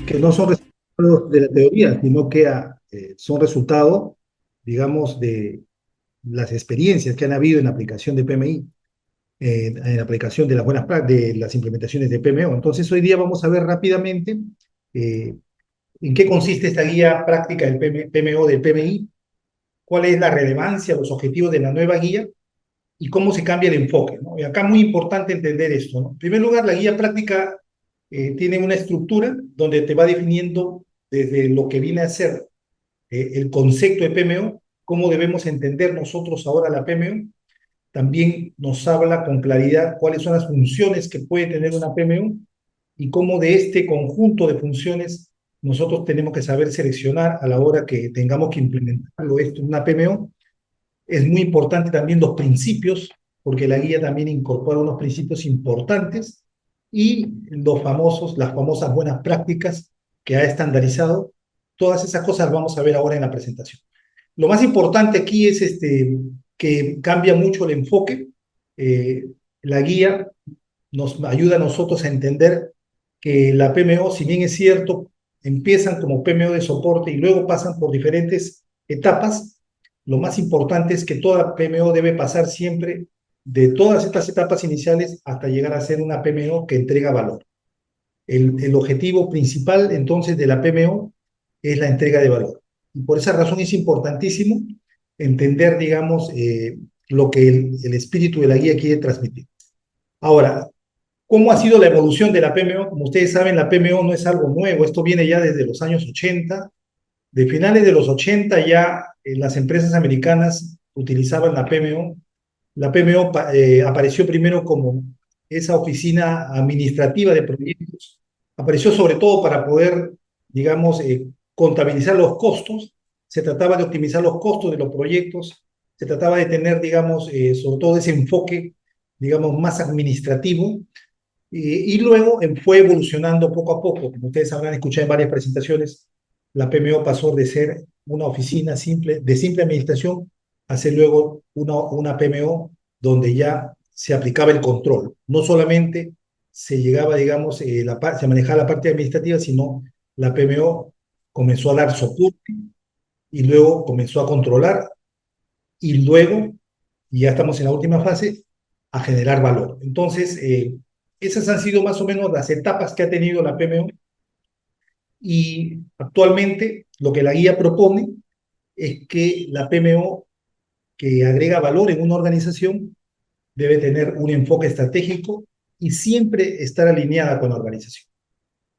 que no son resultados de la teoría, sino que son resultado, digamos, de las experiencias que han habido en la aplicación de PMI, en la aplicación de las de las implementaciones de PMO. Entonces, hoy día vamos a ver rápidamente eh, en qué consiste esta guía práctica del PMO del PMI, cuál es la relevancia, los objetivos de la nueva guía y cómo se cambia el enfoque, ¿no? Y acá muy importante entender esto, ¿no? En primer lugar, la guía práctica tiene una estructura donde te va definiendo desde lo que viene a ser el concepto de PMO, cómo debemos entender nosotros ahora la PMO. También nos habla con claridad cuáles son las funciones que puede tener una PMO y cómo de este conjunto de funciones nosotros tenemos que saber seleccionar a la hora que tengamos que implementarlo esto en una PMO. Es muy importante también los principios, porque la guía también incorpora unos principios importantes y las famosas buenas prácticas que ha estandarizado. Todas esas cosas vamos a ver ahora en la presentación. Lo más importante aquí es que cambia mucho el enfoque. Eh, la guía nos ayuda a nosotros a entender que la PMO, si bien es cierto, empiezan como PMO de soporte y luego pasan por diferentes etapas. Lo más importante es que toda PMO debe pasar siempre de todas estas etapas iniciales hasta llegar a ser una PMO que entrega valor. El objetivo principal entonces de la PMO es la entrega de valor. Y por esa razón es importantísimo entender, digamos, lo que el espíritu de la guía quiere transmitir. Ahora, ¿cómo ha sido la evolución de la PMO? Como ustedes saben, la PMO no es algo nuevo, esto viene ya desde los años 80. De finales de los 80 ya las empresas americanas utilizaban la PMO. La PMO apareció primero como esa oficina administrativa de proyectos. Apareció sobre todo para poder, digamos, contabilizar los costos. Se trataba de optimizar los costos de los proyectos. Se trataba de tener, digamos, sobre todo ese enfoque, digamos, más administrativo. Y luego fue evolucionando poco a poco. Como ustedes habrán escuchado en varias presentaciones, la PMO pasó de ser una oficina simple, de simple administración a ser luego una PMO donde ya se aplicaba el control. No solamente se llegaba, digamos, se manejaba la parte administrativa, sino la PMO comenzó a dar soporte y luego comenzó a controlar y luego, y ya estamos en la última fase, a generar valor. Entonces, esas han sido más o menos las etapas que ha tenido la PMO y actualmente lo que la guía propone es que la PMO que agrega valor en una organización debe tener un enfoque estratégico y siempre estar alineada con la organización.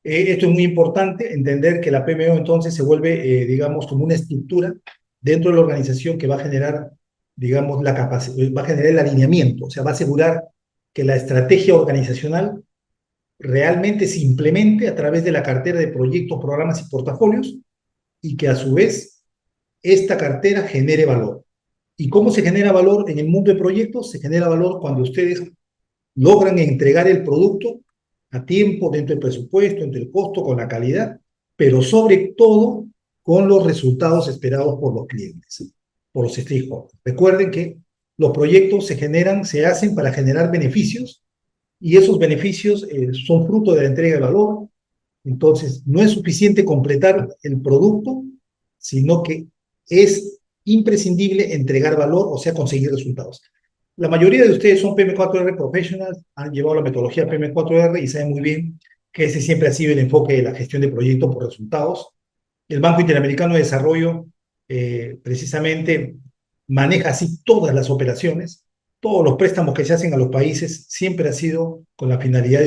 Esto es muy importante, entender que la PMO entonces se vuelve, digamos, como una estructura dentro de la organización que va a generar, digamos, la capacidad, va a generar el alineamiento, o sea, va a asegurar que la estrategia organizacional realmente se implemente a través de la cartera de proyectos, programas y portafolios y que a su vez esta cartera genere valor. ¿Y cómo se genera valor en el mundo de proyectos? Se genera valor cuando ustedes logran entregar el producto a tiempo, dentro del presupuesto, entre el costo, con la calidad, pero sobre todo con los resultados esperados por los clientes, por los stakeholders. Recuerden que los proyectos se generan, se hacen para generar beneficios y esos beneficios son fruto de la entrega de valor. Entonces, no es suficiente completar el producto, sino que es imprescindible entregar valor, o sea, conseguir resultados. La mayoría de ustedes son PM4R Professionals, han llevado la metodología PM4R y saben muy bien que ese siempre ha sido el enfoque de la gestión de proyectos por resultados. El Banco Interamericano de Desarrollo precisamente maneja así todas las operaciones, todos los préstamos que se hacen a los países siempre ha sido con la finalidad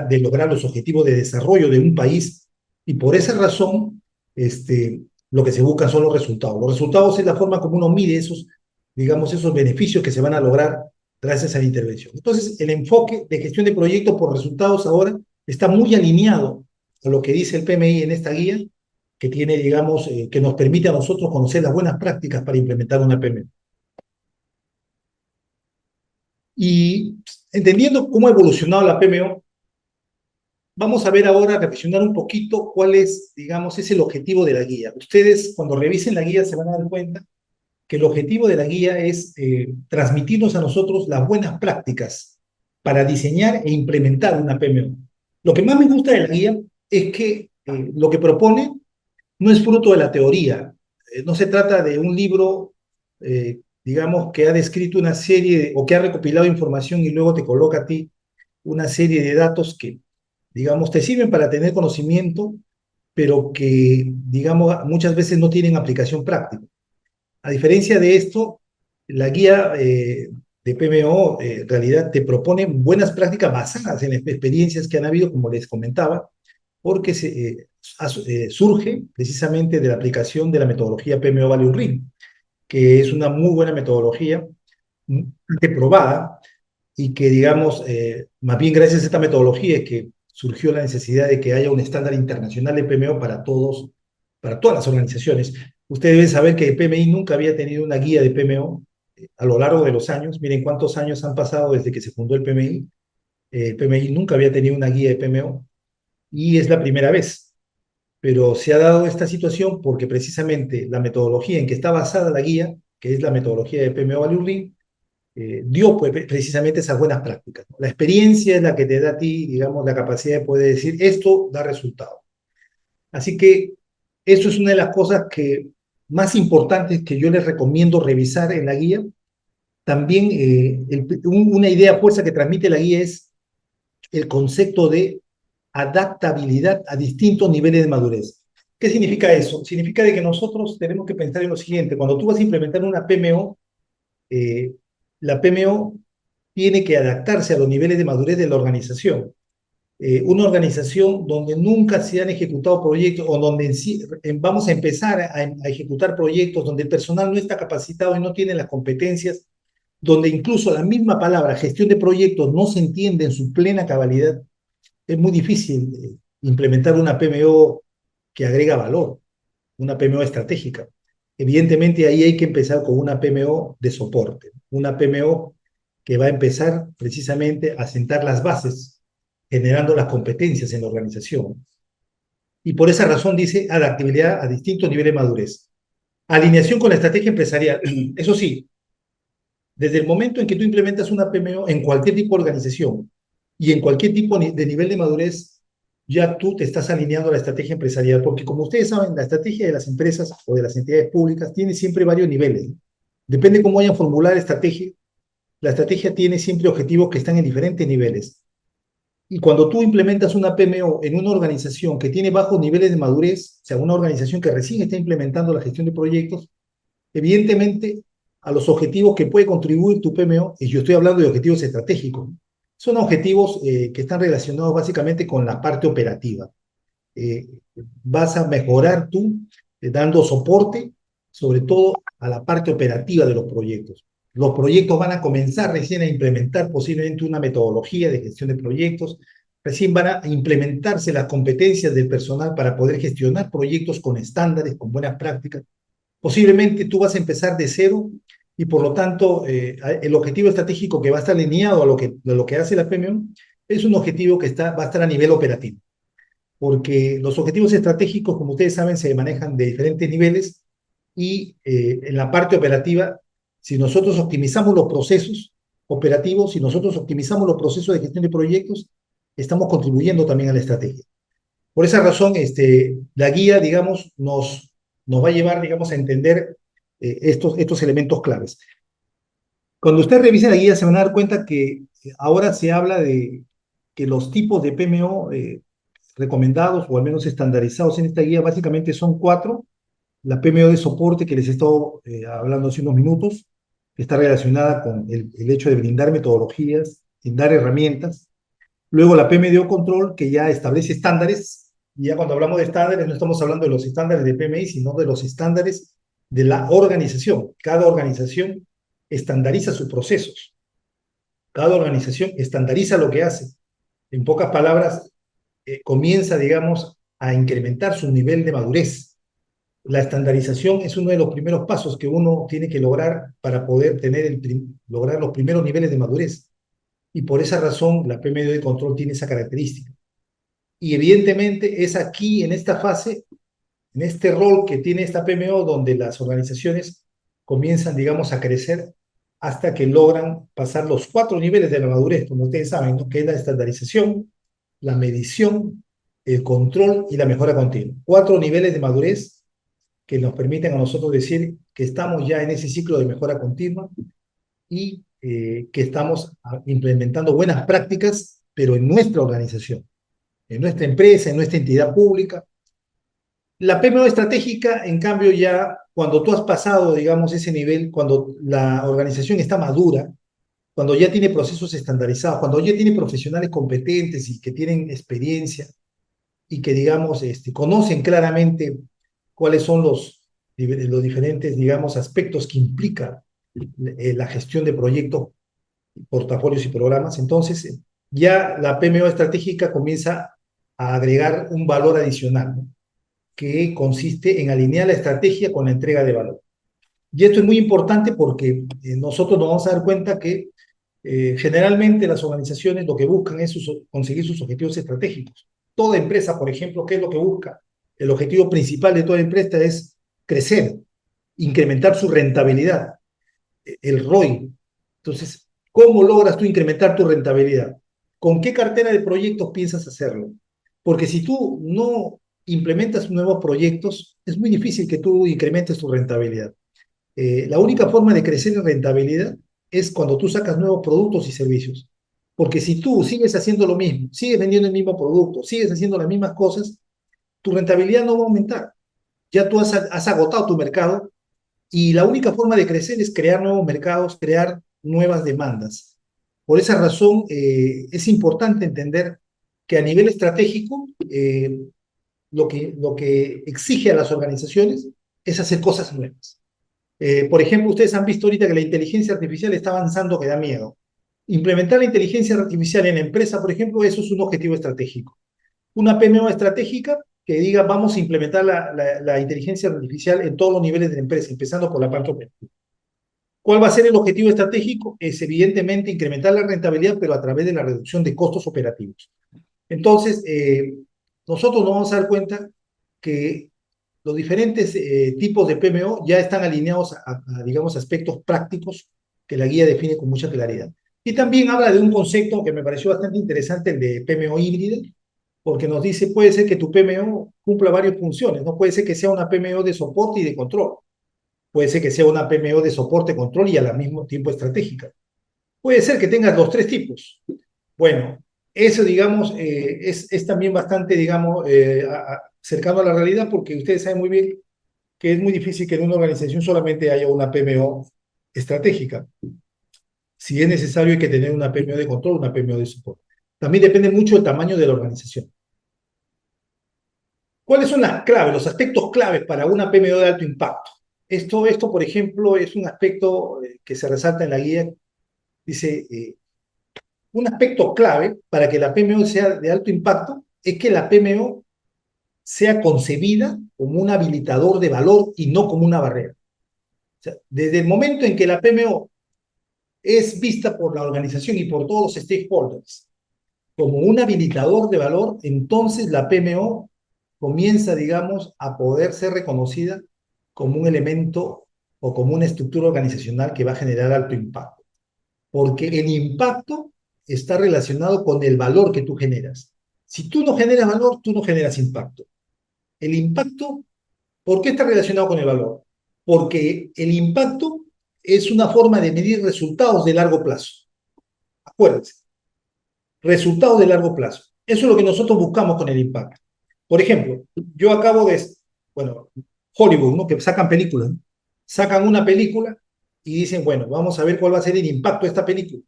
de lograr los objetivos de desarrollo de un país y por esa razón lo que se busca son los resultados. Los resultados es la forma como uno mide esos, digamos, esos beneficios que se van a lograr gracias a la intervención. Entonces, el enfoque de gestión de proyectos por resultados ahora está muy alineado a lo que dice el PMI en esta guía que tiene, digamos, que nos permite a nosotros conocer las buenas prácticas para implementar una PMI. Y entendiendo cómo ha evolucionado la PMO, vamos a ver ahora, reflexionar un poquito cuál es, digamos, es el objetivo de la guía. Ustedes, cuando revisen la guía, se van a dar cuenta que el objetivo de la guía es transmitirnos a nosotros las buenas prácticas para diseñar e implementar una PMO. Lo que más me gusta de la guía es que lo que propone no es fruto de la teoría. No se trata de un libro, digamos, que ha descrito una serie o que ha recopilado información y luego te coloca a ti una serie de datos que, digamos, te sirven para tener conocimiento, pero que, digamos, muchas veces no tienen aplicación práctica. A diferencia de esto, la guía de PMO en realidad te propone buenas prácticas basadas en experiencias que han habido, como les comentaba, porque surge precisamente de la aplicación de la metodología PMO Value Ring, que es una muy buena metodología, probada, y que, digamos, más bien gracias a esta metodología es que surgió la necesidad de que haya un estándar internacional de PMO para todos, para todas las organizaciones. Ustedes deben saber que PMI nunca había tenido una guía de PMO a lo largo de los años. Miren cuántos años han pasado desde que se fundó el PMI. PMI nunca había tenido una guía de PMO y es la primera vez. Pero se ha dado esta situación porque precisamente la metodología en que está basada la guía, que es la metodología de PMO Value Ring, dio pues, precisamente esas buenas prácticas, ¿no? La experiencia es la que te da a ti, digamos, la capacidad de poder decir, esto da resultado. Así que eso es una de las cosas que más importantes que yo les recomiendo revisar en la guía. También una idea fuerza que transmite la guía es el concepto de adaptabilidad a distintos niveles de madurez. ¿Qué significa eso? Significa de que nosotros tenemos que pensar en lo siguiente: cuando tú vas a implementar una PMO, eh, la PMO tiene que adaptarse a los niveles de madurez de la organización. Una organización donde nunca se han ejecutado proyectos o donde vamos a empezar a ejecutar proyectos donde el personal no está capacitado y no tiene las competencias, donde incluso la misma palabra gestión de proyectos no se entiende en su plena cabalidad, es muy difícil implementar una PMO que agrega valor, una PMO estratégica. Evidentemente ahí hay que empezar con una PMO de soporte, una PMO que va a empezar precisamente a sentar las bases, generando las competencias en la organización. Y por esa razón dice adaptabilidad a distintos niveles de madurez. Alineación con la estrategia empresarial. Eso sí, desde el momento en que tú implementas una PMO en cualquier tipo de organización y en cualquier tipo de nivel de madurez, ya tú te estás alineando a la estrategia empresarial, porque como ustedes saben, la estrategia de las empresas o de las entidades públicas tiene siempre varios niveles, ¿no? Depende cómo vayan a formular la estrategia tiene siempre objetivos que están en diferentes niveles. Y cuando tú implementas una PMO en una organización que tiene bajos niveles de madurez, o sea, una organización que recién está implementando la gestión de proyectos, evidentemente a los objetivos que puede contribuir tu PMO, y yo estoy hablando de objetivos estratégicos, son objetivos que están relacionados básicamente con la parte operativa. Eh, Vas a mejorar tú dando soporte, sobre todo a la parte operativa de los proyectos. Los proyectos van a comenzar recién a implementar posiblemente una metodología de gestión de proyectos, recién van a implementarse las competencias del personal para poder gestionar proyectos con estándares, con buenas prácticas. Posiblemente tú vas a empezar de cero y por lo tanto el objetivo estratégico que va a estar alineado a lo que hace la PMO es un objetivo que va a estar a nivel operativo, porque los objetivos estratégicos, como ustedes saben, se manejan de diferentes niveles y en la parte operativa, si nosotros optimizamos los procesos operativos, si nosotros optimizamos los procesos de gestión de proyectos, estamos contribuyendo también a la estrategia. Por esa razón, la guía, digamos, nos va a llevar, digamos, a entender estos elementos claves. Cuando usted revise la guía, se van a dar cuenta que ahora se habla de que los tipos de PMO recomendados o al menos estandarizados en esta guía básicamente son cuatro. La PMO de soporte que les he estado hablando hace unos minutos, que está relacionada con el hecho de brindar metodologías, dar herramientas. Luego la PMDO Control, que ya establece estándares, y ya cuando hablamos de estándares no estamos hablando de los estándares de PMI, sino de los estándares de la organización. Cada organización estandariza sus procesos, cada organización estandariza lo que hace. En pocas palabras, comienza, digamos, a incrementar su nivel de madurez. La estandarización es uno de los primeros pasos que uno tiene que lograr para poder lograr los primeros niveles de madurez. Y por esa razón la PMDO de control tiene esa característica. Y evidentemente es aquí, en esta fase, en este rol que tiene esta PMO, donde las organizaciones comienzan, digamos, a crecer hasta que logran pasar los cuatro niveles de la madurez, como ustedes saben, ¿no? Que es la estandarización, la medición, el control y la mejora continua. 4 niveles de madurez que nos permiten a nosotros decir que estamos ya en ese ciclo de mejora continua y que estamos implementando buenas prácticas, pero en nuestra organización, en nuestra empresa, en nuestra entidad pública. La PMO estratégica, en cambio, ya cuando tú has pasado, digamos, ese nivel, cuando la organización está madura, cuando ya tiene procesos estandarizados, cuando ya tiene profesionales competentes y que tienen experiencia y que, digamos, conocen claramente cuáles son los diferentes, digamos, aspectos que implica la gestión de proyectos, portafolios y programas, entonces ya la PMO estratégica comienza a agregar un valor adicional, ¿no? Que consiste en alinear la estrategia con la entrega de valor. Y esto es muy importante porque nosotros nos vamos a dar cuenta que generalmente las organizaciones lo que buscan es conseguir sus objetivos estratégicos. Toda empresa, por ejemplo, ¿qué es lo que busca? El objetivo principal de toda empresa es crecer, incrementar su rentabilidad, el ROI. Entonces, ¿cómo logras tú incrementar tu rentabilidad? ¿Con qué cartera de proyectos piensas hacerlo? Porque si tú no implementas nuevos proyectos, es muy difícil que tú incrementes tu rentabilidad. La única forma de crecer en rentabilidad es cuando tú sacas nuevos productos y servicios. Porque si tú sigues haciendo lo mismo, sigues vendiendo el mismo producto, sigues haciendo las mismas cosas, tu rentabilidad no va a aumentar. Ya tú has agotado tu mercado y la única forma de crecer es crear nuevos mercados, crear nuevas demandas. Por esa razón, es importante entender que a nivel estratégico, lo que exige a las organizaciones es hacer cosas nuevas. Por ejemplo, ustedes han visto ahorita que la inteligencia artificial está avanzando que da miedo. Implementar la inteligencia artificial en la empresa, por ejemplo, eso es un objetivo estratégico. Una PMO estratégica que diga vamos a implementar la inteligencia artificial en todos los niveles de la empresa, empezando por la parte operativa. ¿Cuál va a ser el objetivo estratégico? Es evidentemente incrementar la rentabilidad, pero a través de la reducción de costos operativos. Entonces, nosotros nos vamos a dar cuenta que los diferentes tipos de PMO ya están alineados digamos, aspectos prácticos que la guía define con mucha claridad. Y también habla de un concepto que me pareció bastante interesante, el de PMO híbrida, porque nos dice, puede ser que tu PMO cumpla varias funciones, no puede ser que sea una PMO de soporte y de control, puede ser que sea una PMO de soporte, control y al mismo tiempo estratégica. Puede ser que tengas los tres tipos. Bueno, eso, digamos, es también bastante, digamos, cercano a la realidad porque ustedes saben muy bien que es muy difícil que en una organización solamente haya una PMO estratégica. Si es necesario, hay que tener una PMO de control, una PMO de soporte. También depende mucho del tamaño de la organización. ¿Cuáles son las claves, los aspectos claves para una PMO de alto impacto? Esto, por ejemplo, es un aspecto que se resalta en la guía. Dice, un aspecto clave para que la PMO sea de alto impacto es que la PMO sea concebida como un habilitador de valor y no como una barrera. O sea, desde el momento en que la PMO es vista por la organización y por todos los stakeholders como un habilitador de valor, entonces la PMO comienza, digamos, a poder ser reconocida como un elemento o como una estructura organizacional que va a generar alto impacto. Porque el impacto está relacionado con el valor que tú generas. Si tú no generas valor, tú no generas impacto. El impacto, ¿por qué está relacionado con el valor? Porque el impacto es una forma de medir resultados de largo plazo. Acuérdense, resultados de largo plazo. Eso es lo que nosotros buscamos con el impacto. Por ejemplo, yo acabo de, bueno, Hollywood, ¿no? Que sacan películas, ¿no? Sacan una película y dicen, bueno, vamos a ver cuál va a ser el impacto de esta película.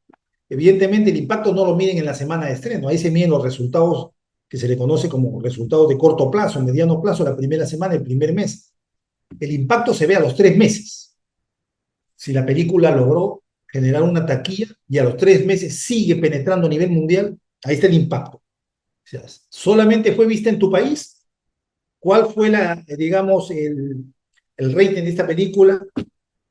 Evidentemente, el impacto no lo miden en la semana de estreno, ahí se miden los resultados que se le conoce como resultados de corto plazo, mediano plazo, la primera semana, el primer mes. El impacto se ve a los 3 meses. Si la película logró generar una taquilla y a los 3 meses sigue penetrando a nivel mundial, ahí está el impacto. O sea, solamente fue vista en tu país. ¿Cuál fue digamos, el rating de esta película?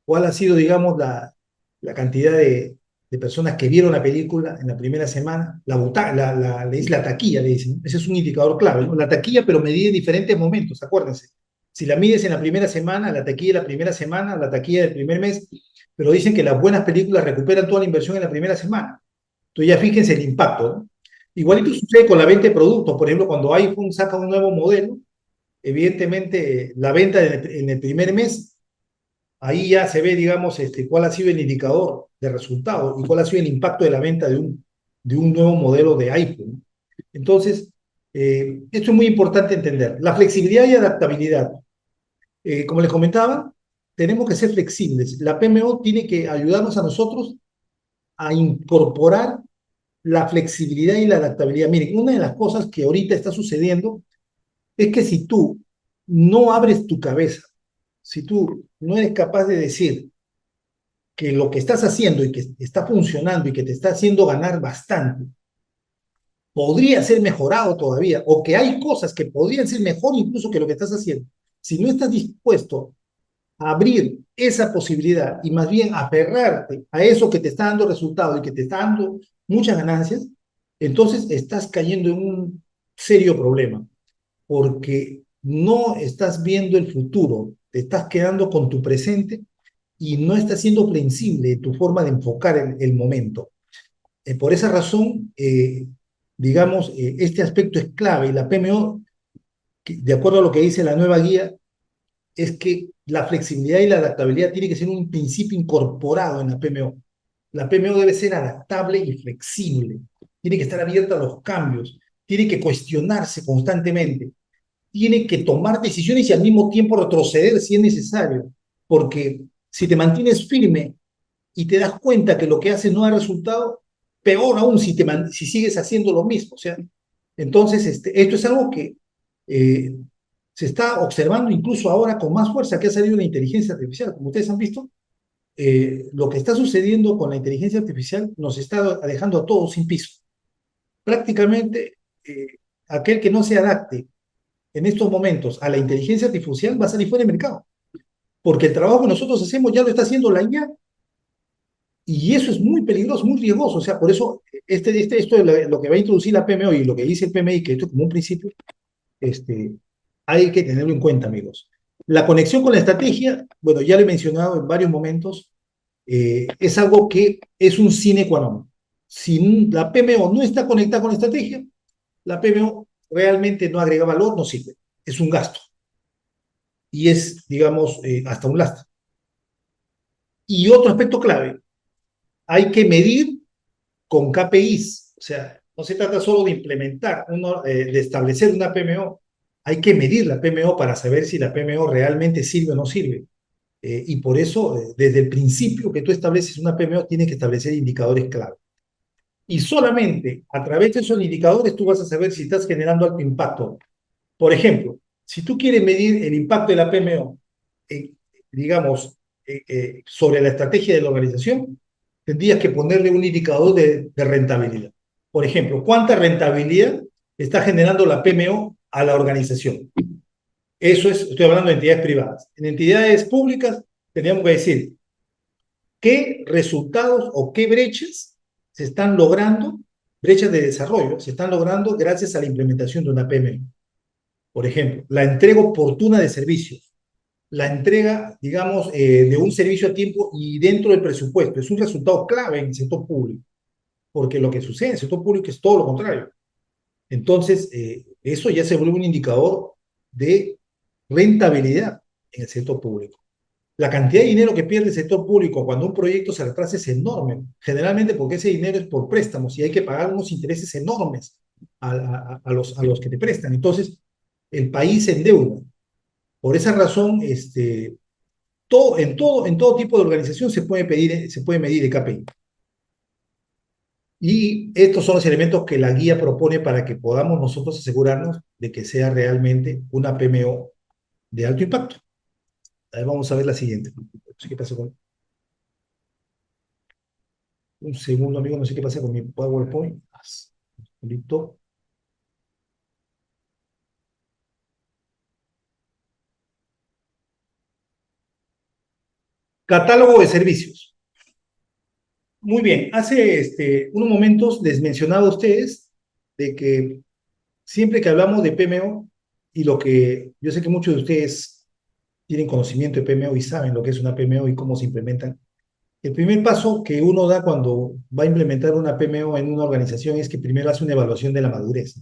¿Cuál ha sido, digamos, la cantidad de personas que vieron la película en la primera semana? Le dice la taquilla, le dicen. Ese es un indicador clave, ¿no? La taquilla, pero medida en diferentes momentos, acuérdense. Si la mides en la primera semana, la taquilla de la primera semana, la taquilla del primer mes, pero dicen que las buenas películas recuperan toda la inversión en la primera semana. Entonces ya fíjense el impacto, ¿no? Igualito sucede con la venta de productos. Por ejemplo, cuando iPhone saca un nuevo modelo, evidentemente la venta en el primer mes, ahí ya se ve, digamos, cuál ha sido el indicador de resultado y cuál ha sido el impacto de la venta de un nuevo modelo de iPhone. Entonces, esto es muy importante entender. La flexibilidad y adaptabilidad. Como les comentaba, tenemos que ser flexibles. La PMO tiene que ayudarnos a nosotros a incorporar la flexibilidad y la adaptabilidad. Miren, una de las cosas que ahorita está sucediendo es que si tú no abres tu cabeza, si tú no eres capaz de decir que lo que estás haciendo y que está funcionando y que te está haciendo ganar bastante, podría ser mejorado todavía, o que hay cosas que podrían ser mejor incluso que lo que estás haciendo. Si no estás dispuesto a abrir esa posibilidad y más bien aferrarte a eso que te está dando resultado y que te está dando muchas ganancias, entonces estás cayendo en un serio problema, porque no estás viendo el futuro, te estás quedando con tu presente y no estás siendo flexible en tu forma de enfocar el momento. Por esa razón, digamos, este aspecto es clave y la PMO, de acuerdo a lo que dice la nueva guía, es que la flexibilidad y la adaptabilidad tiene que ser un principio incorporado en la PMO. La PMO debe ser adaptable y flexible, tiene que estar abierta a los cambios, tiene que cuestionarse constantemente, tiene que tomar decisiones y al mismo tiempo retroceder si es necesario, porque si te mantienes firme y te das cuenta que lo que haces no da resultado, peor aún si sigues haciendo lo mismo. O sea, entonces, esto es algo que eh, se está observando incluso ahora con más fuerza que ha salido la inteligencia artificial. Como ustedes han visto, lo que está sucediendo con la inteligencia artificial nos está dejando a todos sin piso. Prácticamente, aquel que no se adapte en estos momentos a la inteligencia artificial va a salir fuera del mercado, porque el trabajo que nosotros hacemos ya lo está haciendo la IA. Y eso es muy peligroso, muy riesgoso. O sea, por eso esto es lo que va a introducir la PMO y lo que dice el PMI, que esto es como un principio, este, hay que tenerlo en cuenta, amigos. La conexión con la estrategia, bueno, ya lo he mencionado en varios momentos, es algo que es un sine qua non. Si la PMO no está conectada con la estrategia, la PMO realmente no agrega valor, no sirve. Es un gasto y es, digamos, hasta un lastre. Y otro aspecto clave, hay que medir con KPIs, o sea, no se trata solo de implementar, de establecer una PMO, hay que medir la PMO para saber si la PMO realmente sirve o no sirve. Y por eso, desde el principio que tú estableces una PMO, tienes que establecer indicadores clave. Y solamente a través de esos indicadores tú vas a saber si estás generando alto impacto. Por ejemplo, si tú quieres medir el impacto de la PMO, eh, digamos, sobre la estrategia de la organización, tendrías que ponerle un indicador de rentabilidad. Por ejemplo, ¿cuánta rentabilidad está generando la PMO a la organización? Eso es, estoy hablando de entidades privadas. En entidades públicas, tendríamos que decir qué resultados o qué brechas se están logrando, brechas de desarrollo, se están logrando gracias a la implementación de una PMO. Por ejemplo, la entrega oportuna de servicios, la entrega, digamos, de un servicio a tiempo y dentro del presupuesto. Es un resultado clave en el sector público, porque lo que sucede en el sector público es todo lo contrario. Entonces, eso ya se vuelve un indicador de rentabilidad en el sector público. La cantidad de dinero que pierde el sector público cuando un proyecto se retrasa es enorme, generalmente porque ese dinero es por préstamos y hay que pagar unos intereses enormes a los que te prestan. Entonces, el país se endeuda. Por esa razón, en todo tipo de organización se puede medir el KPI. Y estos son los elementos que la guía propone para que podamos nosotros asegurarnos de que sea realmente una PMO de alto impacto. A ver, vamos a ver la siguiente. No sé qué pasa con... Un segundo, amigo, no sé qué pasa con mi PowerPoint. Listo. Catálogo de servicios. Muy bien, hace unos momentos les mencionaba a ustedes de que siempre que hablamos de PMO, y lo que yo sé que muchos de ustedes tienen conocimiento de PMO y saben lo que es una PMO y cómo se implementan, El primer paso que uno da cuando va a implementar una PMO en una organización es que primero hace una evaluación de la madurez.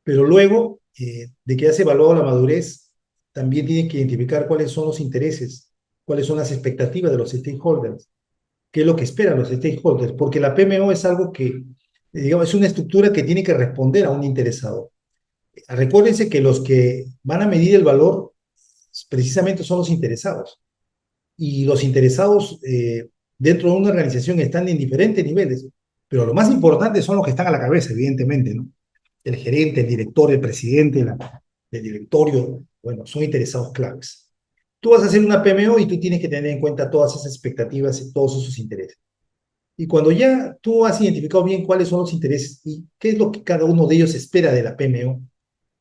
Pero luego de que has evaluado la madurez, también tiene que identificar cuáles son los intereses, cuáles son las expectativas de los stakeholders, qué es lo que esperan los stakeholders, porque la PMO es algo que, digamos, es una estructura que tiene que responder a un interesado. Recuérdense que los que van a medir el valor precisamente son los interesados. Y los interesados dentro de una organización están en diferentes niveles, pero lo más importante son los que están a la cabeza, evidentemente, ¿no? El gerente, el director, el presidente, el directorio, bueno, son interesados claves. Tú vas a hacer una PMO y tú tienes que tener en cuenta todas esas expectativas y todos esos intereses. Y cuando ya tú has identificado bien cuáles son los intereses y qué es lo que cada uno de ellos espera de la PMO,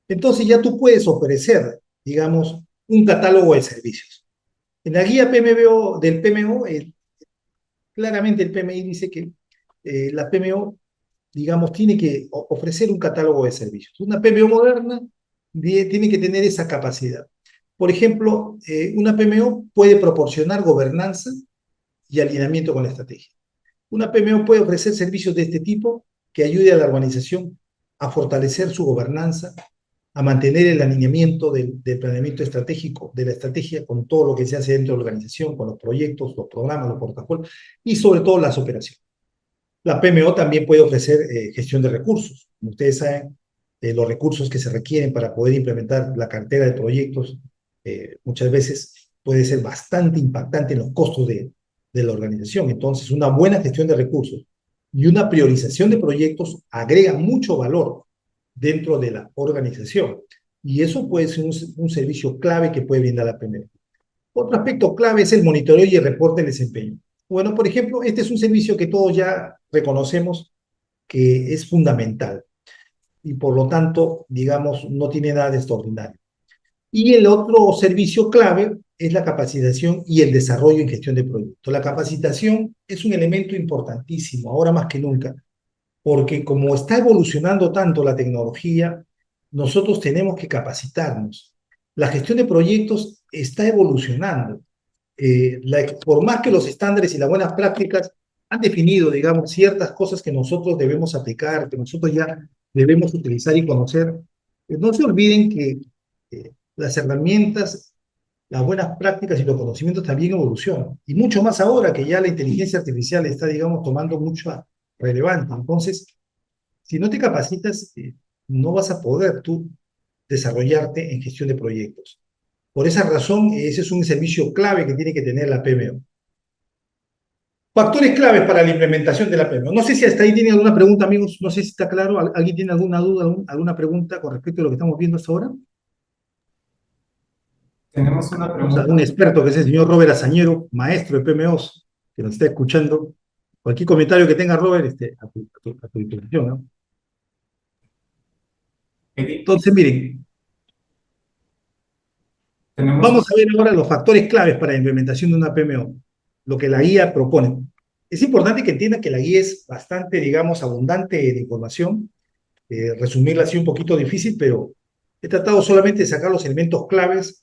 entonces ya tú puedes ofrecer, digamos, un catálogo de servicios. En la guía PMO, del PMO, claramente el PMI dice que la PMO, digamos, tiene que ofrecer un catálogo de servicios. Una PMO moderna tiene que tener esa capacidad. Por ejemplo, una PMO puede proporcionar gobernanza y alineamiento con la estrategia. Una PMO puede ofrecer servicios de este tipo que ayude a la organización a fortalecer su gobernanza, a mantener el alineamiento del planeamiento estratégico, de la estrategia con todo lo que se hace dentro de la organización, con los proyectos, los programas, los portafolios y sobre todo las operaciones. La PMO también puede ofrecer gestión de recursos. Como ustedes saben, los recursos que se requieren para poder implementar la cartera de proyectos muchas veces puede ser bastante impactante en los costos de la organización. Entonces, una buena gestión de recursos y una priorización de proyectos agrega mucho valor dentro de la organización. Y eso puede ser un servicio clave que puede brindar la PMO. Otro aspecto clave es el monitoreo y el reporte de desempeño. Bueno, por ejemplo, este es un servicio que todos ya reconocemos que es fundamental y por lo tanto, digamos, no tiene nada de extraordinario. Y el otro servicio clave es la capacitación y el desarrollo en gestión de proyectos. La capacitación es un elemento importantísimo, ahora más que nunca, porque como está evolucionando tanto la tecnología, nosotros tenemos que capacitarnos. La gestión de proyectos está evolucionando. Por más que los estándares y las buenas prácticas han definido, digamos, ciertas cosas que nosotros debemos aplicar, que nosotros ya debemos utilizar y conocer, no se olviden que las herramientas, las buenas prácticas y los conocimientos también evolucionan. Y mucho más ahora que ya la inteligencia artificial está, digamos, tomando mucha relevancia. Entonces, si no te capacitas, no vas a poder tú desarrollarte en gestión de proyectos. Por esa razón, ese es un servicio clave que tiene que tener la PMO. Factores claves para la implementación de la PMO. No sé si hasta ahí tienen alguna pregunta, amigos. No sé si está claro. ¿Alguien tiene alguna duda, alguna pregunta con respecto a lo que estamos viendo hasta ahora? Tenemos una Vamos a pregunta. un experto que es el señor Robert Azañero, maestro de PMOs, que nos está escuchando. Cualquier comentario que tenga Robert, a tu disposición, ¿no? Edith, Entonces, miren, tenemos vamos a ver ahora los factores claves para la implementación de una PMO, lo que la guía propone. Es importante que entiendan que la guía es bastante, digamos, abundante de información. Resumirla así un poquito difícil, pero he tratado solamente de sacar los elementos claves,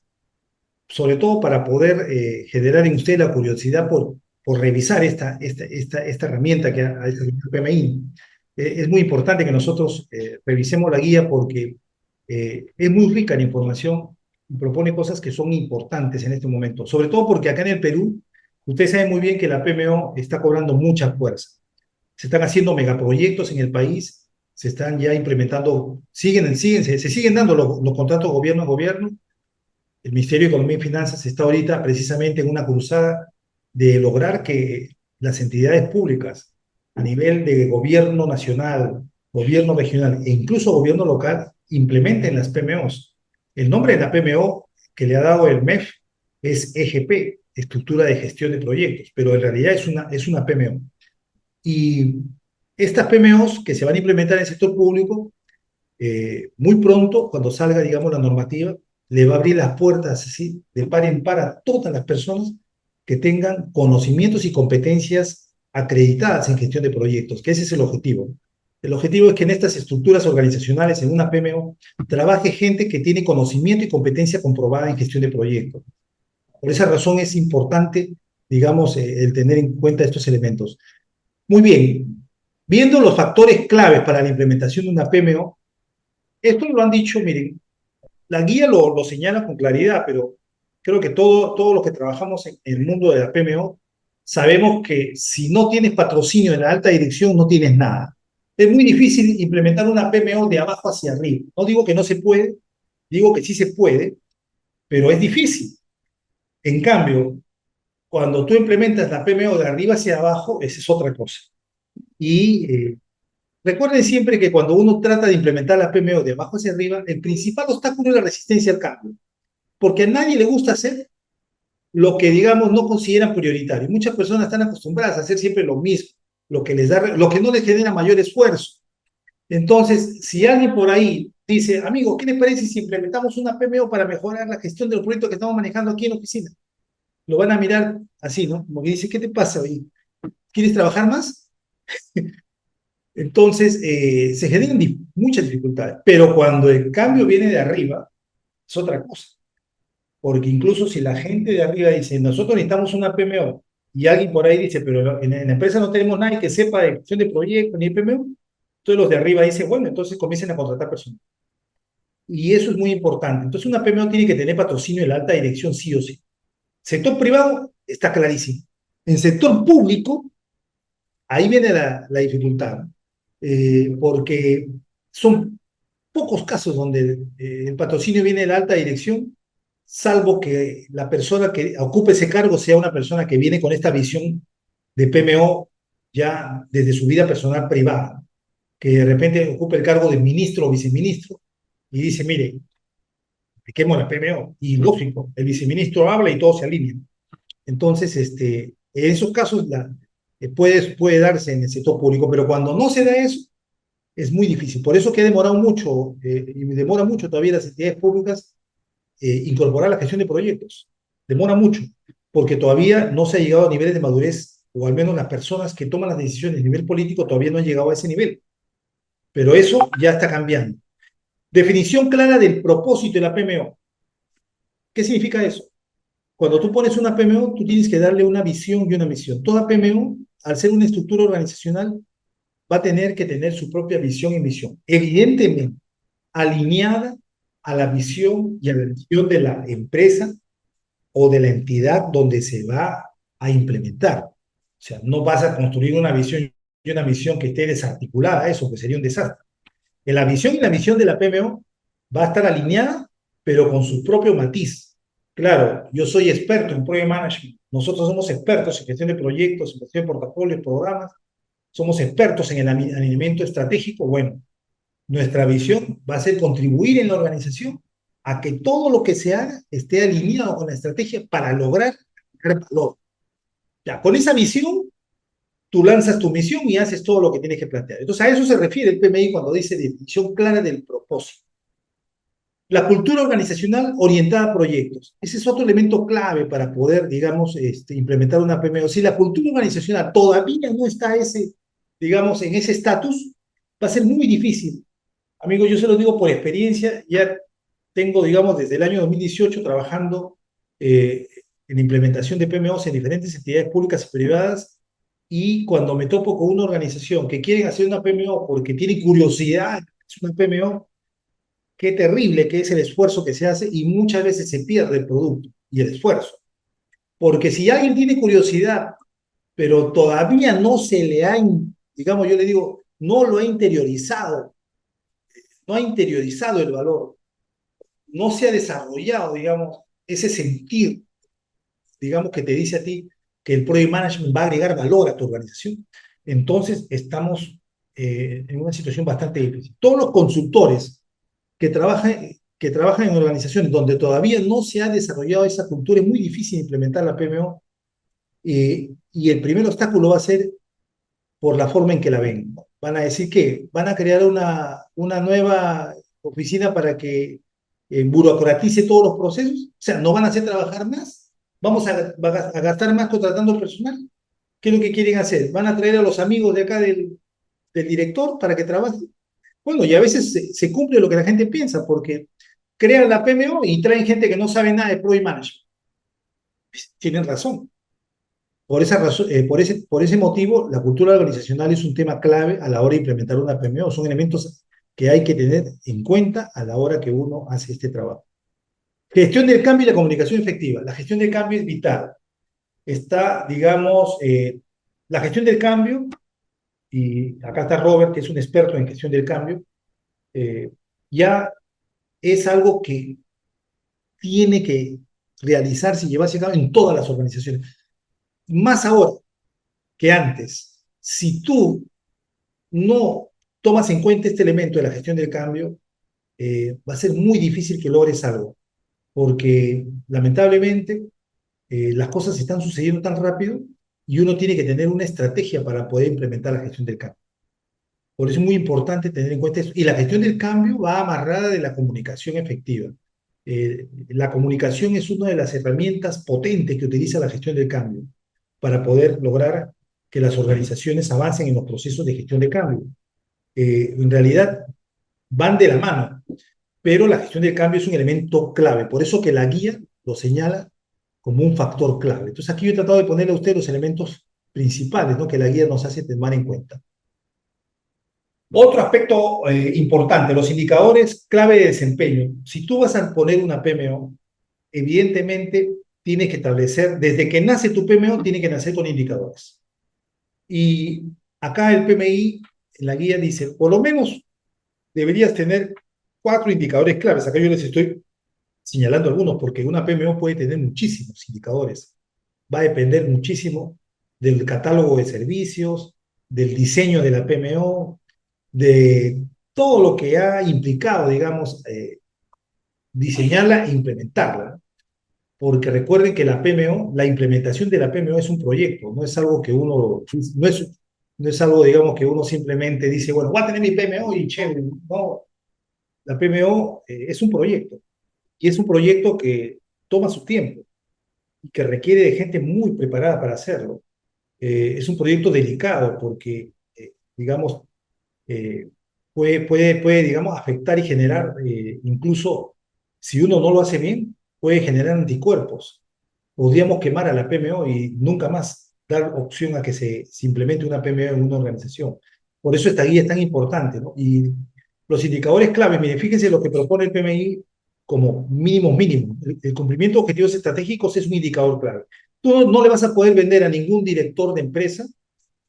sobre todo para poder generar en usted la curiosidad por revisar esta herramienta que ha hecho el PMI. Es muy importante que nosotros revisemos la guía porque es muy rica en información y propone cosas que son importantes en este momento, sobre todo porque acá en el Perú, ustedes saben muy bien que la PMO está cobrando mucha fuerza. Se están haciendo megaproyectos en el país, se están ya implementando, se siguen dando los contratos gobierno a gobierno. El Ministerio de Economía y Finanzas está ahorita precisamente en una cruzada de lograr que las entidades públicas a nivel de gobierno nacional, gobierno regional e incluso gobierno local implementen las PMOs. El nombre de la PMO que le ha dado el MEF es EGP, Estructura de Gestión de Proyectos, pero en realidad es una PMO. Y estas PMOs que se van a implementar en el sector público muy pronto, cuando salga, digamos, la normativa, le va a abrir las puertas así, de par en par a todas las personas que tengan conocimientos y competencias acreditadas en gestión de proyectos, que ese es el objetivo. El objetivo es que en estas estructuras organizacionales, en una PMO, trabaje gente que tiene conocimiento y competencia comprobada en gestión de proyectos. Por esa razón es importante digamos, el tener en cuenta estos elementos. Muy bien, viendo los factores claves para la implementación de una PMO, esto lo han dicho, miren, la guía lo señala con claridad, pero creo que todos los que trabajamos en el mundo de la PMO sabemos que si no tienes patrocinio en la alta dirección, no tienes nada. Es muy difícil implementar una PMO de abajo hacia arriba. No digo que no se puede, digo que sí se puede, pero es difícil. En cambio, cuando tú implementas la PMO de arriba hacia abajo, esa es otra cosa. Y recuerden siempre que cuando uno trata de implementar la PMO de abajo hacia arriba, el principal obstáculo es la resistencia al cambio, porque a nadie le gusta hacer lo que, digamos, no consideran prioritario. Muchas personas están acostumbradas a hacer siempre lo mismo, lo que no les genera mayor esfuerzo. Entonces, si alguien por ahí dice, amigo, ¿qué le parece si implementamos una PMO para mejorar la gestión de los proyectos que estamos manejando aquí en la oficina? Lo van a mirar así, ¿no? Como que dice, ¿qué te pasa hoy? ¿Quieres trabajar más? Entonces, se generan muchas dificultades, pero cuando el cambio viene de arriba, es otra cosa, porque incluso si la gente de arriba dice, nosotros necesitamos una PMO, y alguien por ahí dice, pero en la empresa no tenemos nadie que sepa de gestión de proyectos ni de PMO, entonces los de arriba dicen, bueno, entonces comiencen a contratar personas. Y eso es muy importante. Entonces, una PMO tiene que tener patrocinio de la alta dirección sí o sí. Sector privado está clarísimo. En sector público, ahí viene la dificultad, porque son pocos casos donde el patrocinio viene de la alta dirección, salvo que la persona que ocupe ese cargo sea una persona que viene con esta visión de PMO ya desde su vida personal privada, que de repente ocupe el cargo de ministro o viceministro y dice, mire, apliquemos la PMO. Y lógico, el viceministro habla y todo se alinea. Entonces, en esos casos puede darse en el sector público, pero cuando no se da eso, es muy difícil. Por eso que ha demorado mucho, y demora mucho todavía las entidades públicas incorporar la gestión de proyectos. Demora mucho, porque todavía no se ha llegado a niveles de madurez, o al menos las personas que toman las decisiones a nivel político todavía no han llegado a ese nivel. Pero eso ya está cambiando. Definición clara del propósito de la PMO. ¿Qué significa eso? Cuando tú pones una PMO, tú tienes que darle una visión y una misión. Toda PMO, al ser una estructura organizacional, va a tener que tener su propia visión y misión. Evidentemente, alineada a la visión y a la misión de la empresa o de la entidad donde se va a implementar. O sea, no vas a construir una visión y una misión que esté desarticulada, eso que sería un desastre. En la visión y la misión de la PMO va a estar alineada, pero con su propio matiz. Claro, yo soy experto en Project Management. Nosotros somos expertos en gestión de proyectos, en gestión de portafolios, programas. Somos expertos en el alineamiento estratégico. Bueno, nuestra visión va a ser contribuir en la organización a que todo lo que se haga esté alineado con la estrategia para lograr valor. Ya, con esa visión, tú lanzas tu misión y haces todo lo que tienes que plantear. Entonces, a eso se refiere el PMI cuando dice definición clara del propósito. La cultura organizacional orientada a proyectos. Ese es otro elemento clave para poder, digamos, implementar una PMO. Si la cultura organizacional todavía no está digamos, en ese estatus, va a ser muy difícil. Amigo, yo se lo digo por experiencia, ya tengo, digamos, desde el año 2018 trabajando en implementación de PMOs en diferentes entidades públicas y privadas, y cuando me topo con una organización que quiere hacer una PMO porque tiene curiosidad, es una PMO, qué terrible que es el esfuerzo que se hace y muchas veces se pierde el producto y el esfuerzo. Porque si alguien tiene curiosidad, pero todavía no se le ha, digamos, yo le digo, no lo ha interiorizado, no ha interiorizado el valor, no se ha desarrollado, digamos, ese sentir, digamos, que te dice a ti que el project management va a agregar valor a tu organización, entonces estamos en una situación bastante difícil. Todos los consultores que trabajan en organizaciones donde todavía no se ha desarrollado esa cultura, es muy difícil implementar la PMO, y el primer obstáculo va a ser por la forma en que la ven. Van a decir que van a crear una nueva oficina para que burocratice todos los procesos, o sea, no van a hacer trabajar más, vamos a gastar más contratando personal. ¿Qué es lo que quieren hacer? ¿Van a traer a los amigos de acá del director para que trabajen? Bueno, y a veces se cumple lo que la gente piensa, porque crean la PMO y traen gente que no sabe nada de Project Management. Tienen razón. Por esa razón, por ese motivo, la cultura organizacional es un tema clave a la hora de implementar una PMO. Son elementos que hay que tener en cuenta a la hora que uno hace este trabajo. Gestión del cambio y la comunicación efectiva. La gestión del cambio es vital. Está, digamos, la gestión del cambio, y acá está Robert, que es un experto en gestión del cambio, eh, ya es algo que tiene que realizarse y llevarse a cabo en todas las organizaciones. Más ahora que antes, si tú no tomas en cuenta este elemento de la gestión del cambio, va a ser muy difícil que logres algo, porque lamentablemente las cosas están sucediendo tan rápido y uno tiene que tener una estrategia para poder implementar la gestión del cambio. Por eso es muy importante tener en cuenta eso. Y la gestión del cambio va amarrada de la comunicación efectiva. La comunicación es una de las herramientas potentes que utiliza la gestión del cambio para poder lograr que las organizaciones avancen en los procesos de gestión de cambio. En realidad van de la mano, pero la gestión del cambio es un elemento clave. Por eso que la guía lo señala como un factor clave. Entonces aquí yo he tratado de ponerle a usted los elementos principales, ¿no?, que la guía nos hace tomar en cuenta. Otro aspecto importante, los indicadores clave de desempeño. Si tú vas a poner una PMO, evidentemente tienes que establecer, desde que nace tu PMO, tiene que nacer con indicadores. Y acá el PMI, en la guía dice, por lo menos deberías tener 4 indicadores claves. Acá yo les estoy señalando algunos, porque una PMO puede tener muchísimos indicadores. Va a depender muchísimo del catálogo de servicios, del diseño de la PMO, de todo lo que ha implicado, digamos, diseñarla e implementarla. Porque recuerden que la PMO, la implementación de la PMO es un proyecto, no es algo que uno, no es algo, digamos, que uno simplemente dice, bueno, voy a tener mi PMO y chévere. No, la PMO es un proyecto, y es un proyecto que toma su tiempo y que requiere de gente muy preparada para hacerlo. Es un proyecto delicado porque, digamos, eh, puede, digamos, afectar y generar, incluso si uno no lo hace bien, puede generar anticuerpos. Podríamos quemar a la PMO y nunca más dar opción a que se implemente una PMO en una organización. Por eso esta guía es tan importante, ¿no? Y los indicadores clave, miren, fíjense lo que propone el PMI como mínimo. El cumplimiento de objetivos estratégicos es un indicador clave. Tú no le vas a poder vender a ningún director de empresa,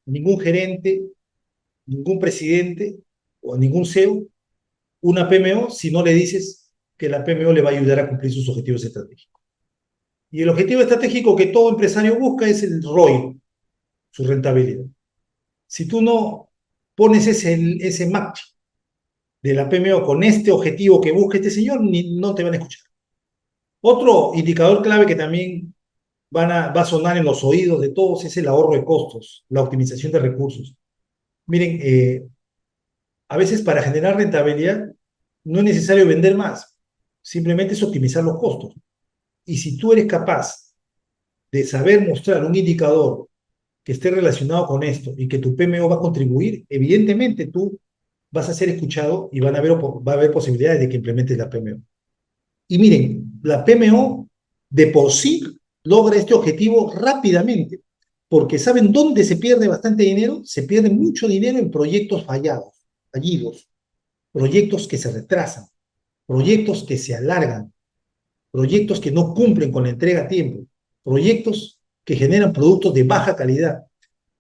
ningún gerente, ningún presidente o a ningún CEO una PMO si no le dices que la PMO le va a ayudar a cumplir sus objetivos estratégicos. Y el objetivo estratégico que todo empresario busca es el ROI, su rentabilidad. Si tú no pones ese match de la PMO con este objetivo que busca este señor, no te van a escuchar. Otro indicador clave que también va a sonar en los oídos de todos es el ahorro de costos, la optimización de recursos. Miren, a veces para generar rentabilidad no es necesario vender más, simplemente es optimizar los costos. Y si tú eres capaz de saber mostrar un indicador que esté relacionado con esto y que tu PMO va a contribuir, evidentemente tú vas a ser escuchado y va a haber posibilidades de que implementes la PMO. Y miren, la PMO de por sí logra este objetivo rápidamente, porque ¿saben dónde se pierde bastante dinero? Se pierde mucho dinero en proyectos fallidos, proyectos que se retrasan, proyectos que se alargan, proyectos que no cumplen con la entrega a tiempo, proyectos que generan productos de baja calidad,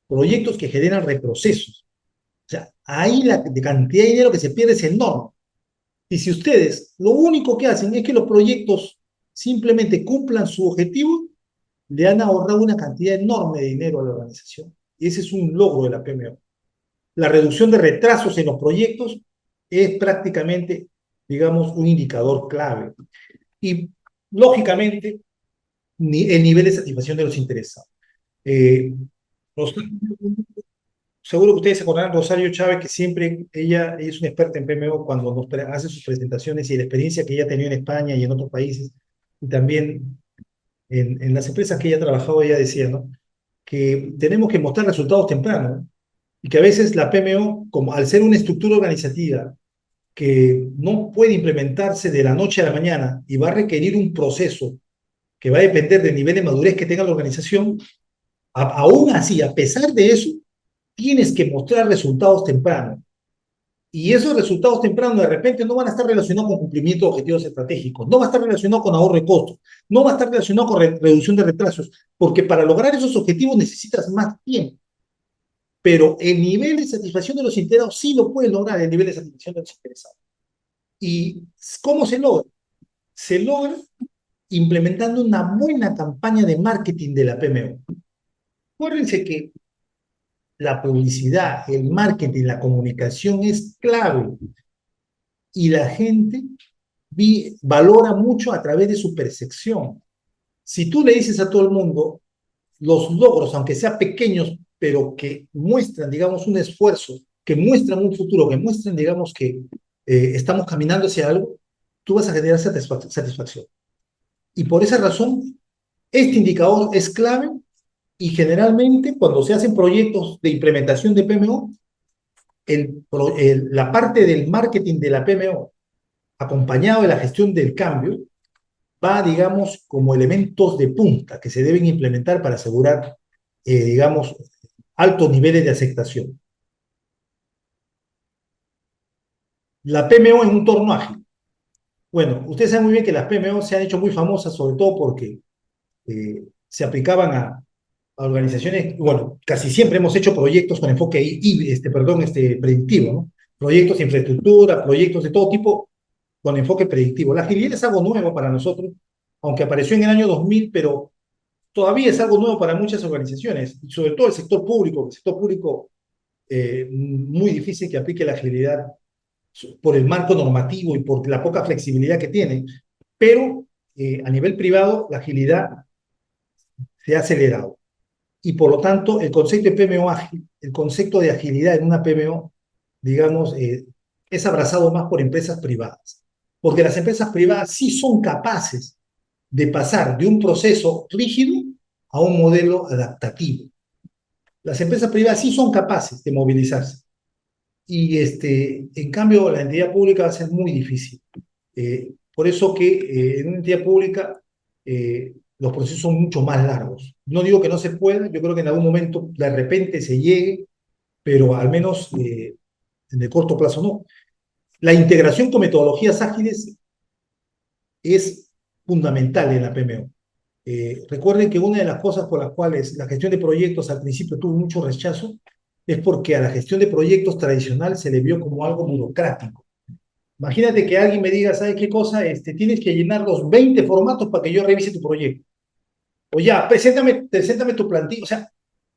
proyectos que generan reprocesos. O sea, ahí la cantidad de dinero que se pierde es enorme. Y si ustedes lo único que hacen es que los proyectos simplemente cumplan su objetivo, le han ahorrado una cantidad enorme de dinero a la organización. Y ese es un logro de la PMO. La reducción de retrasos en los proyectos es prácticamente, digamos, un indicador clave. Y, lógicamente, el nivel de satisfacción de los interesados. Eh, Seguro que ustedes se acordarán, Rosario Chávez, que siempre ella es una experta en PMO cuando nos hace sus presentaciones, y la experiencia que ella ha tenido en España y en otros países, y también en las empresas que ella ha trabajado, ella decía, ¿no?, que tenemos que mostrar resultados tempranos, ¿no? Y que a veces la PMO, como al ser una estructura organizativa que no puede implementarse de la noche a la mañana y va a requerir un proceso que va a depender del nivel de madurez que tenga la organización, Aún así, a pesar de eso, tienes que mostrar resultados tempranos. Y esos resultados tempranos de repente no van a estar relacionados con cumplimiento de objetivos estratégicos, no va a estar relacionado con ahorro de costos, no va a estar relacionado con reducción de retrasos, porque para lograr esos objetivos necesitas más tiempo. Pero el nivel de satisfacción de los interesados sí lo puede lograr el nivel de satisfacción de los interesados. ¿Y cómo se logra? Se logra implementando una buena campaña de marketing de la PMO. Acuérdense que la publicidad, el marketing, la comunicación es clave y la gente valora mucho a través de su percepción. Si tú le dices a todo el mundo los logros, aunque sean pequeños, pero que muestran, digamos, un esfuerzo, que muestran un futuro, que muestran, digamos, que estamos caminando hacia algo, tú vas a generar satisfacción. Y por esa razón, este indicador es clave y generalmente cuando se hacen proyectos de implementación de PMO, la parte del marketing de la PMO, acompañado de la gestión del cambio, va, digamos, como elementos de punta que se deben implementar para asegurar, digamos, altos niveles de aceptación. La PMO en un entorno ágil. Bueno, ustedes saben muy bien que las PMO se han hecho muy famosas, sobre todo porque se aplicaban a organizaciones, bueno, casi siempre hemos hecho proyectos con enfoque predictivo, ¿no? Proyectos de infraestructura, proyectos de todo tipo con enfoque predictivo. La agilidad es algo nuevo para nosotros, aunque apareció en el año 2000, pero todavía es algo nuevo para muchas organizaciones, y sobre todo el sector público. El sector público, muy difícil que aplique la agilidad por el marco normativo y por la poca flexibilidad que tiene, pero a nivel privado la agilidad se ha acelerado. Y por lo tanto, el concepto de PMO ágil, el concepto de agilidad en una PMO, digamos, es abrazado más por empresas privadas. Porque las empresas privadas sí son capaces de pasar de un proceso rígido a un modelo adaptativo. Las empresas privadas sí son capaces de movilizarse. Y en cambio, la entidad pública va a ser muy difícil. Por eso que en una entidad pública los procesos son mucho más largos. No digo que no se pueda, yo creo que en algún momento de repente se llegue, pero al menos en el corto plazo no. La integración con metodologías ágiles es fundamental en la PMO. Recuerden que una de las cosas por las cuales la gestión de proyectos al principio tuvo mucho rechazo es porque a la gestión de proyectos tradicional se le vio como algo burocrático. Imagínate que alguien me diga, ¿sabes qué cosa? Tienes que llenar los 20 formatos para que yo revise tu proyecto. O ya, preséntame tu plantilla. O sea,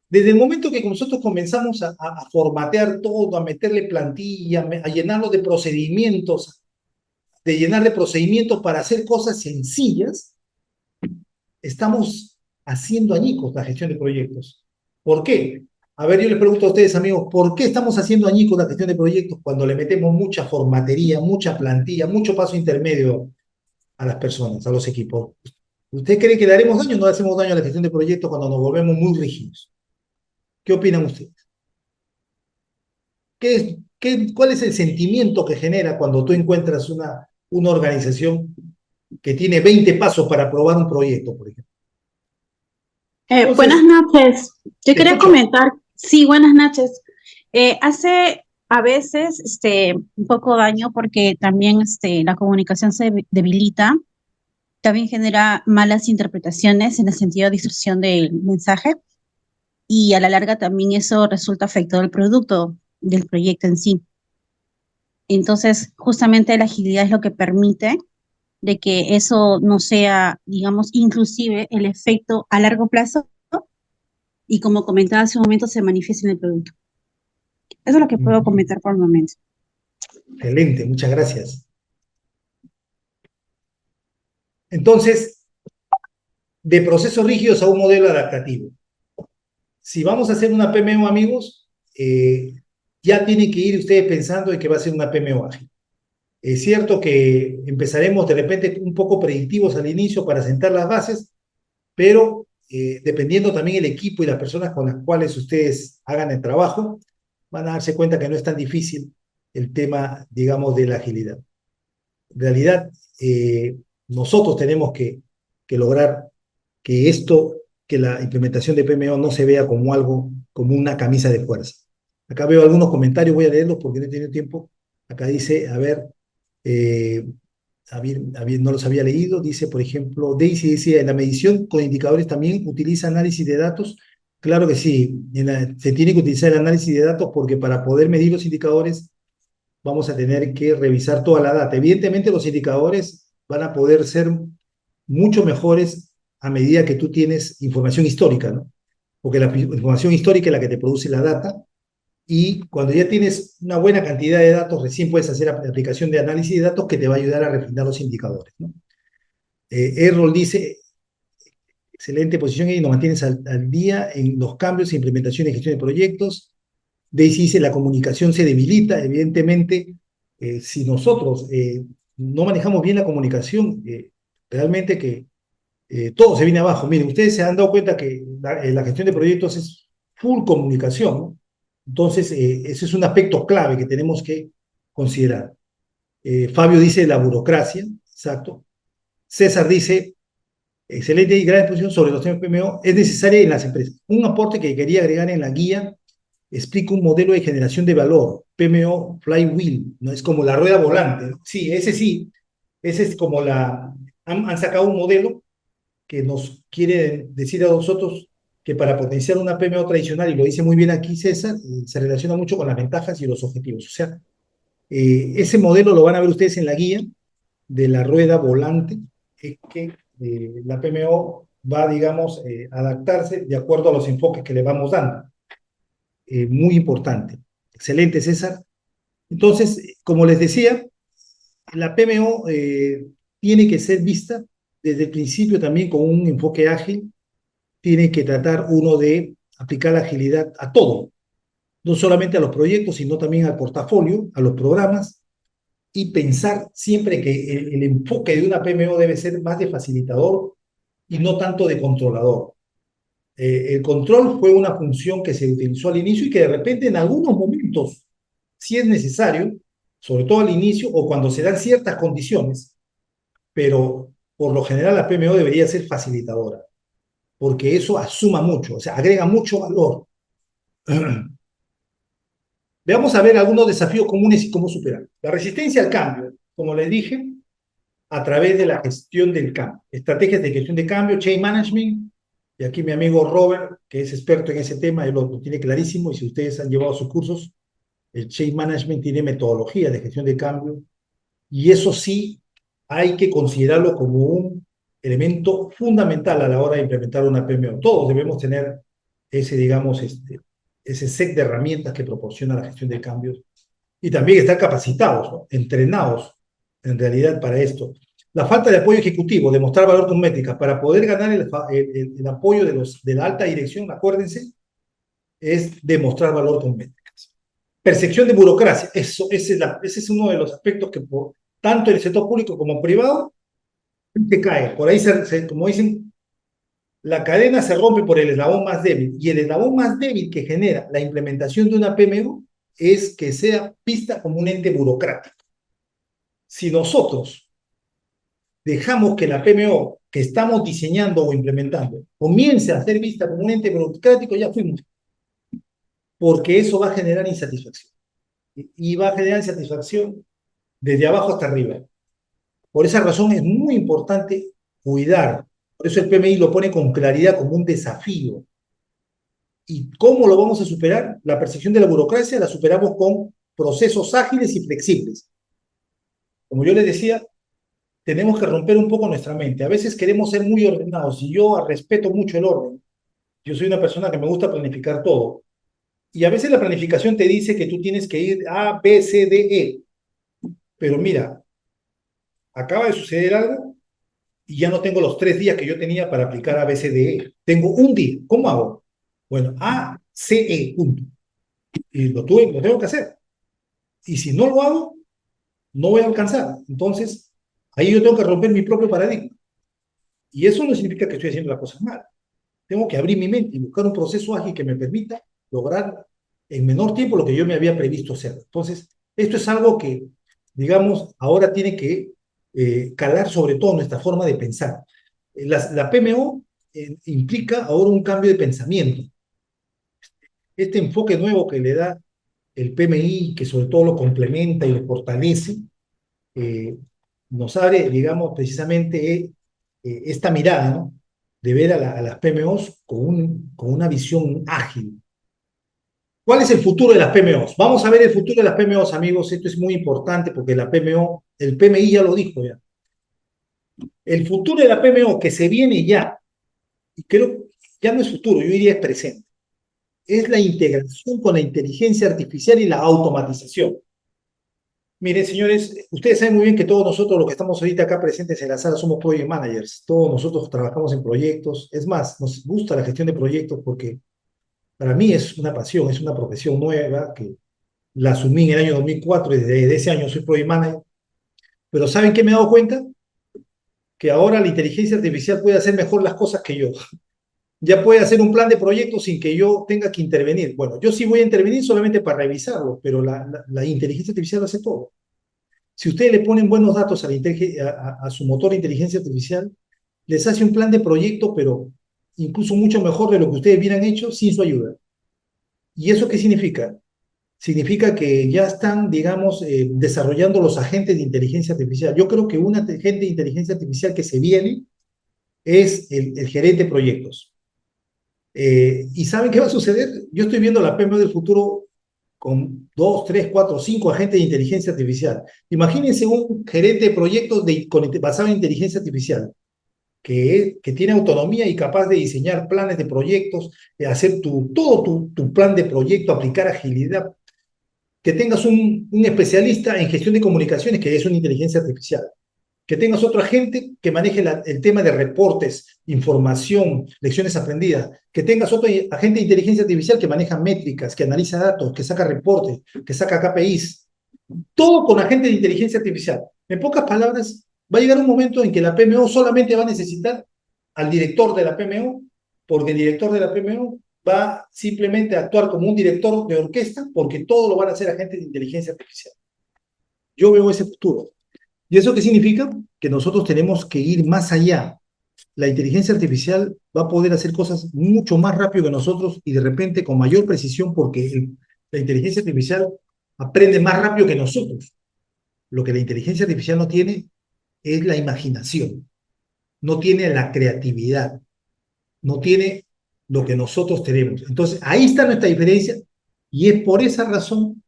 desde el momento que nosotros comenzamos a formatear todo, a meterle plantilla, a llenarlo de procedimientos, para hacer cosas sencillas, estamos haciendo añicos la gestión de proyectos. ¿Por qué? A ver, yo les pregunto a ustedes, amigos, ¿por qué estamos haciendo añicos la gestión de proyectos cuando le metemos mucha formatería, mucha plantilla, mucho paso intermedio a las personas, a los equipos? ¿Usted cree que le haremos daño o no le hacemos daño a la gestión de proyectos cuando nos volvemos muy rígidos? ¿Qué opinan ustedes? ¿Cuál es el sentimiento que genera cuando tú encuentras una organización que tiene 20 pasos para aprobar un proyecto, por ejemplo? Buenas Entonces, noches. Yo te quería escucho. comentar, sí, buenas noches. Hace a veces un poco daño porque también la comunicación se debilita, también genera malas interpretaciones en el sentido de distorsión del mensaje y a la larga también eso resulta afectado al producto del proyecto en sí. Entonces, justamente la agilidad es lo que permite de que eso no sea, digamos, inclusive el efecto a largo plazo y como comentaba hace un momento, se manifiesta en el producto. Eso es lo que puedo comentar por el momento. Excelente, muchas gracias. Entonces, de procesos rígidos a un modelo adaptativo. Si vamos a hacer una PMO, amigos, ya tienen que ir ustedes pensando en que va a ser una PMO ágil. Es cierto que empezaremos de repente un poco predictivos al inicio para sentar las bases, pero dependiendo también el equipo y las personas con las cuales ustedes hagan el trabajo, van a darse cuenta que no es tan difícil el tema, digamos, de la agilidad. En realidad, nosotros tenemos que lograr que esto que la implementación de PMO no se vea como algo, como una camisa de fuerza. Acá veo algunos comentarios, voy a leerlos porque no he tenido tiempo. Acá dice, a ver, eh, no los había leído, dice, por ejemplo, Daisy decía, en la medición con indicadores también utiliza análisis de datos. Claro que sí, se tiene que utilizar el análisis de datos porque para poder medir los indicadores vamos a tener que revisar toda la data. Evidentemente los indicadores van a poder ser mucho mejores a medida que tú tienes información histórica, ¿no? Porque la información histórica es la que te produce la data, y cuando ya tienes una buena cantidad de datos, recién puedes hacer la aplicación de análisis de datos que te va a ayudar a refinar los indicadores, ¿no? Errol dice, excelente posición y nos mantienes al día en los cambios, implementación y gestión de proyectos. Daisy dice, la comunicación se debilita, evidentemente, si nosotros no manejamos bien la comunicación, realmente que todo se viene abajo. Miren, ustedes se han dado cuenta que la gestión de proyectos es full comunicación, ¿no? Entonces, ese es un aspecto clave que tenemos que considerar. Fabio dice la burocracia, exacto. César dice, excelente y gran exposición sobre los temas PMO, es necesaria en las empresas. Un aporte que quería agregar en la guía, explica un modelo de generación de valor, PMO Flywheel, ¿no? Es como la rueda volante, ¿no? Sí, ese es como han sacado un modelo que nos quiere decir a nosotros que para potenciar una PMO tradicional, y lo dice muy bien aquí César, se relaciona mucho con las ventajas y los objetivos. O sea, ese modelo lo van a ver ustedes en la guía de la rueda volante, es que la PMO va, digamos, a adaptarse de acuerdo a los enfoques que le vamos dando. Muy importante. Excelente, César. Entonces, como les decía, la PMO tiene que ser vista desde el principio también con un enfoque ágil. Tiene que tratar uno de aplicar la agilidad a todo, no solamente a los proyectos, sino también al portafolio, a los programas, y pensar siempre que el enfoque de una PMO debe ser más de facilitador y no tanto de controlador. El control fue una función que se utilizó al inicio y que de repente en algunos momentos, si es necesario, sobre todo al inicio o cuando se dan ciertas condiciones, pero por lo general la PMO debería ser facilitadora, porque eso asuma mucho, o sea, agrega mucho valor. Veamos a ver algunos desafíos comunes y cómo superar. La resistencia al cambio, como les dije, a través de la gestión del cambio. Estrategias de gestión de cambio, change management, y aquí mi amigo Robert, que es experto en ese tema, él lo tiene clarísimo, y si ustedes han llevado sus cursos, el change management tiene metodología de gestión de cambio, y eso sí hay que considerarlo como un elemento fundamental a la hora de implementar una PMO. Todos debemos tener ese, digamos, ese set de herramientas que proporciona la gestión de cambios, y también estar capacitados, ¿no? Entrenados en realidad para esto. La falta de apoyo ejecutivo, demostrar valor con métricas. Para poder ganar el apoyo de la alta dirección, acuérdense, es demostrar valor con métricas. Percepción de burocracia, ese es uno de los aspectos que tanto en el sector público como privado se cae. Por ahí, como dicen, la cadena se rompe por el eslabón más débil, y el eslabón más débil que genera la implementación de una PMO es que sea vista como un ente burocrático. Si nosotros dejamos que la PMO que estamos diseñando o implementando comience a ser vista como un ente burocrático, ya fuimos, porque eso va a generar insatisfacción. Y va a generar insatisfacción desde abajo hasta arriba. Por esa razón es muy importante cuidar. Por eso el PMI lo pone con claridad como un desafío. ¿Y cómo lo vamos a superar? La percepción de la burocracia la superamos con procesos ágiles y flexibles. Como yo les decía, tenemos que romper un poco nuestra mente. A veces queremos ser muy ordenados, y yo respeto mucho el orden. Yo soy una persona que me gusta planificar todo. Y a veces la planificación te dice que tú tienes que ir A, B, C, D, E. Pero mira, acaba de suceder algo y ya no tengo los 3 días que yo tenía para aplicar A, B, C, D, E. Tengo un día. ¿Cómo hago? Bueno, A, C, E, punto. Y lo tengo que hacer. Y si no lo hago, no voy a alcanzar. Entonces, ahí yo tengo que romper mi propio paradigma. Y eso no significa que estoy haciendo las cosas mal. Tengo que abrir mi mente y buscar un proceso ágil que me permita lograr en menor tiempo lo que yo me había previsto hacer. Entonces, esto es algo que, digamos, ahora tiene que calar sobre todo nuestra forma de pensar. La PMO implica ahora un cambio de pensamiento. Este enfoque nuevo que le da el PMI, que sobre todo lo complementa y lo fortalece, eh, nos abre, digamos, precisamente esta mirada, ¿no? De ver a las PMOs con una visión ágil. ¿Cuál es el futuro de las PMOs? Vamos a ver el futuro de las PMOs, amigos. Esto es muy importante porque la PMO, el PMI ya lo dijo ya. El futuro de la PMO que se viene ya, y creo que ya no es futuro, yo diría es presente, es la integración con la inteligencia artificial y la automatización. Miren, señores, ustedes saben muy bien que todos nosotros, los que estamos ahorita acá presentes en la sala, somos project managers. Todos nosotros trabajamos en proyectos. Es más, nos gusta la gestión de proyectos porque para mí es una pasión, es una profesión nueva que la asumí en el año 2004 y desde ese año soy project manager. Pero ¿saben qué me he dado cuenta? Que ahora la inteligencia artificial puede hacer mejor las cosas que yo. Ya puede hacer un plan de proyecto sin que yo tenga que intervenir. Bueno, yo sí voy a intervenir solamente para revisarlo, pero la inteligencia artificial hace todo. Si ustedes le ponen buenos datos a su motor de inteligencia artificial, les hace un plan de proyecto, pero incluso mucho mejor de lo que ustedes hubieran hecho sin su ayuda. ¿Y eso qué significa? Significa que ya están, digamos, desarrollando los agentes de inteligencia artificial. Yo creo que un agente de inteligencia artificial que se viene es el gerente de proyectos. ¿Y saben qué va a suceder? Yo estoy viendo la PMO del futuro con 2, 3, 4, 5 agentes de inteligencia artificial. Imagínense un gerente de proyectos basado en inteligencia artificial, que tiene autonomía y capaz de diseñar planes de proyectos, de hacer todo tu plan de proyecto, aplicar agilidad, que tengas un especialista en gestión de comunicaciones, que es una inteligencia artificial, que tengas otro agente que maneje el tema de reportes, información, lecciones aprendidas, que tengas otro agente de inteligencia artificial que maneja métricas, que analiza datos, que saca reportes, que saca KPIs, todo con agente de inteligencia artificial. En pocas palabras, va a llegar un momento en que la PMO solamente va a necesitar al director de la PMO, porque el director de la PMO va simplemente a actuar como un director de orquesta, porque todo lo van a hacer agentes de inteligencia artificial. Yo veo ese futuro. ¿Y eso qué significa? Que nosotros tenemos que ir más allá. La inteligencia artificial va a poder hacer cosas mucho más rápido que nosotros y de repente con mayor precisión porque la inteligencia artificial aprende más rápido que nosotros. Lo que la inteligencia artificial no tiene es la imaginación, no tiene la creatividad, no tiene lo que nosotros tenemos. Entonces, ahí está nuestra diferencia y es por esa razón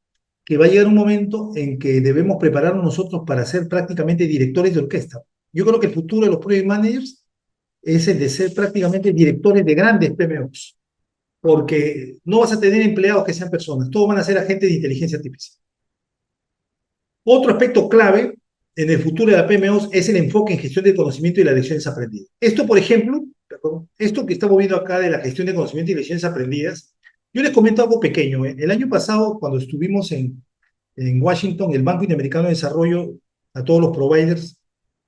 que va a llegar un momento en que debemos prepararnos nosotros para ser prácticamente directores de orquesta. Yo creo que el futuro de los project managers es el de ser prácticamente directores de grandes PMOs, porque no vas a tener empleados que sean personas, todos van a ser agentes de inteligencia artificial. Otro aspecto clave en el futuro de la PMOs es el enfoque en gestión del conocimiento y las lecciones aprendidas. Esto, por ejemplo, esto que estamos viendo acá de la gestión de conocimiento y lecciones aprendidas, yo les comento algo pequeño. El año pasado, cuando estuvimos en Washington, el Banco Interamericano de Desarrollo, a todos los providers,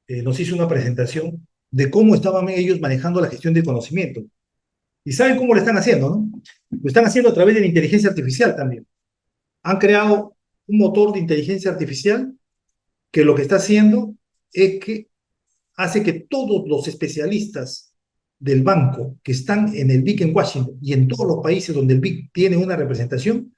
nos hizo una presentación de cómo estaban ellos manejando la gestión del conocimiento. Y saben cómo lo están haciendo, ¿no? Lo están haciendo a través de la inteligencia artificial también. Han creado un motor de inteligencia artificial que lo que está haciendo es que hace que todos los especialistas del banco que están en el BIC en Washington y en todos los países donde el BIC tiene una representación,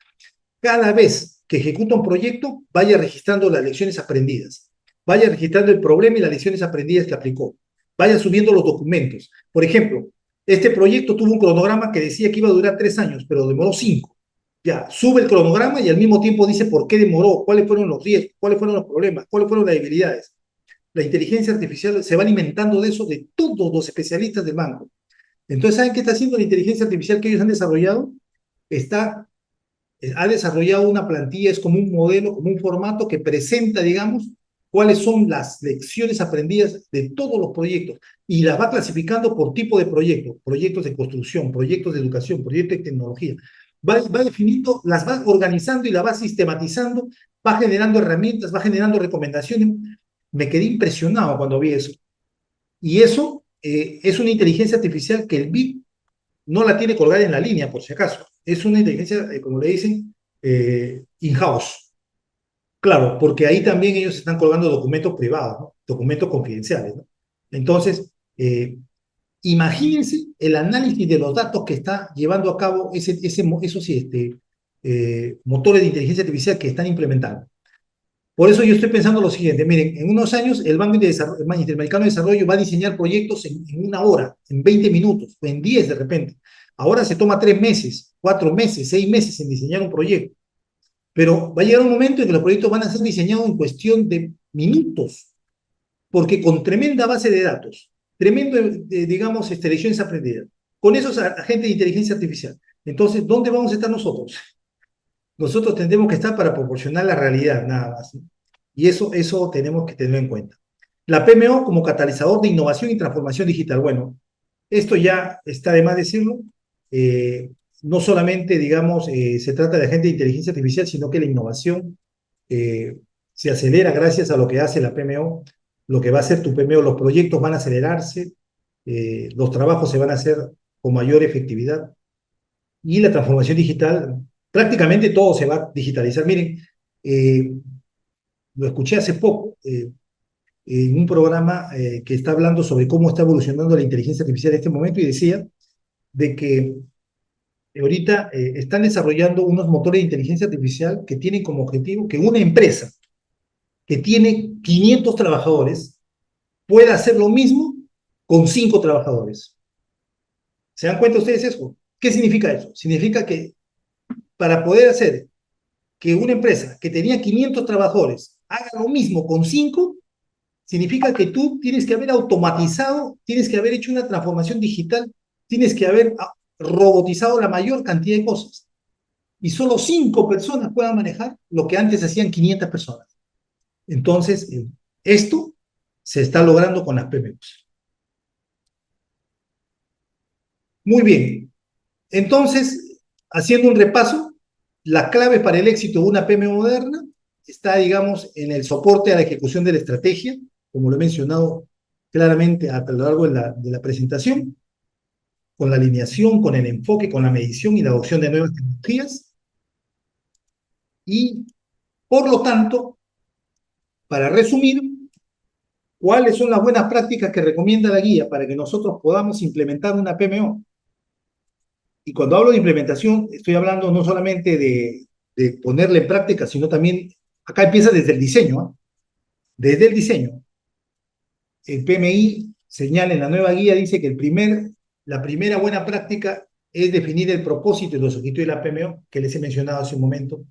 cada vez que ejecuta un proyecto, vaya registrando las lecciones aprendidas, vaya registrando el problema y las lecciones aprendidas que aplicó, vaya subiendo los documentos. Por ejemplo, este proyecto tuvo un cronograma que decía que iba a durar 3 años, pero demoró 5. Ya, sube el cronograma y al mismo tiempo dice por qué demoró, cuáles fueron los riesgos, cuáles fueron los problemas, cuáles fueron las debilidades. La inteligencia artificial se va alimentando de eso de todos los especialistas del banco. Entonces, ¿saben qué está haciendo la inteligencia artificial que ellos han desarrollado? Ha desarrollado una plantilla, es como un modelo, como un formato que presenta, digamos, cuáles son las lecciones aprendidas de todos los proyectos y las va clasificando por tipo de proyecto, proyectos de construcción, proyectos de educación, proyectos de tecnología. Va definiendo, las va organizando y las va sistematizando, va generando herramientas, va generando recomendaciones. Me quedé impresionado cuando vi eso. Y eso es una inteligencia artificial que el BIC no la tiene colgada en la línea, por si acaso. Es una inteligencia, como le dicen, in-house. Claro, porque ahí también ellos están colgando documentos privados, ¿no? Documentos confidenciales, ¿no? Entonces, Imagínense el análisis de los datos que está llevando a cabo esos motores de inteligencia artificial que están implementando. Por eso yo estoy pensando lo siguiente, miren, en unos años el Banco Interamericano de Desarrollo va a diseñar proyectos en 1 hora, en 20 minutos, o en 10 de repente. Ahora se toma 3 meses, 4 meses, 6 meses en diseñar un proyecto. Pero va a llegar un momento en que los proyectos van a ser diseñados en cuestión de minutos, porque con tremenda base de datos, tremendo, digamos, lecciones aprendidas, con esos agentes de inteligencia artificial. Entonces, ¿dónde vamos a estar nosotros? Nosotros tendremos que estar para proporcionar la realidad, nada más, ¿sí? Y eso tenemos que tenerlo en cuenta. La PMO como catalizador de innovación y transformación digital. Bueno, esto ya está de más decirlo. No solamente, digamos, se trata de agente de inteligencia artificial, sino que la innovación se acelera gracias a lo que hace la PMO, lo que va a hacer tu PMO, los proyectos van a acelerarse, los trabajos se van a hacer con mayor efectividad y la transformación digital, prácticamente todo se va a digitalizar. Miren, eh, lo escuché hace poco en un programa que está hablando sobre cómo está evolucionando la inteligencia artificial en este momento y decía de que ahorita están desarrollando unos motores de inteligencia artificial que tienen como objetivo que una empresa que tiene 500 trabajadores pueda hacer lo mismo con 5 trabajadores. ¿Se dan cuenta ustedes eso? ¿Qué significa eso? Significa que para poder hacer que una empresa que tenía 500 trabajadores haga lo mismo con 5, significa que tú tienes que haber automatizado, tienes que haber hecho una transformación digital, tienes que haber robotizado la mayor cantidad de cosas. Y solo 5 personas puedan manejar lo que antes hacían 500 personas. Entonces, esto se está logrando con las PMOs. Muy bien. Entonces, haciendo un repaso, la clave para el éxito de una PMO moderna está, digamos, en el soporte a la ejecución de la estrategia, como lo he mencionado claramente a lo largo de la presentación, con la alineación, con el enfoque, con la medición y la adopción de nuevas tecnologías. Y, por lo tanto, para resumir, ¿cuáles son las buenas prácticas que recomienda la guía para que nosotros podamos implementar una PMO? Y cuando hablo de implementación, estoy hablando no solamente de ponerla en práctica, sino también, acá empieza desde el diseño, ¿eh? Desde el diseño. El PMI señala en la nueva guía, dice que la primera buena práctica es definir el propósito y los objetivos de la PMO, que les he mencionado hace un momento,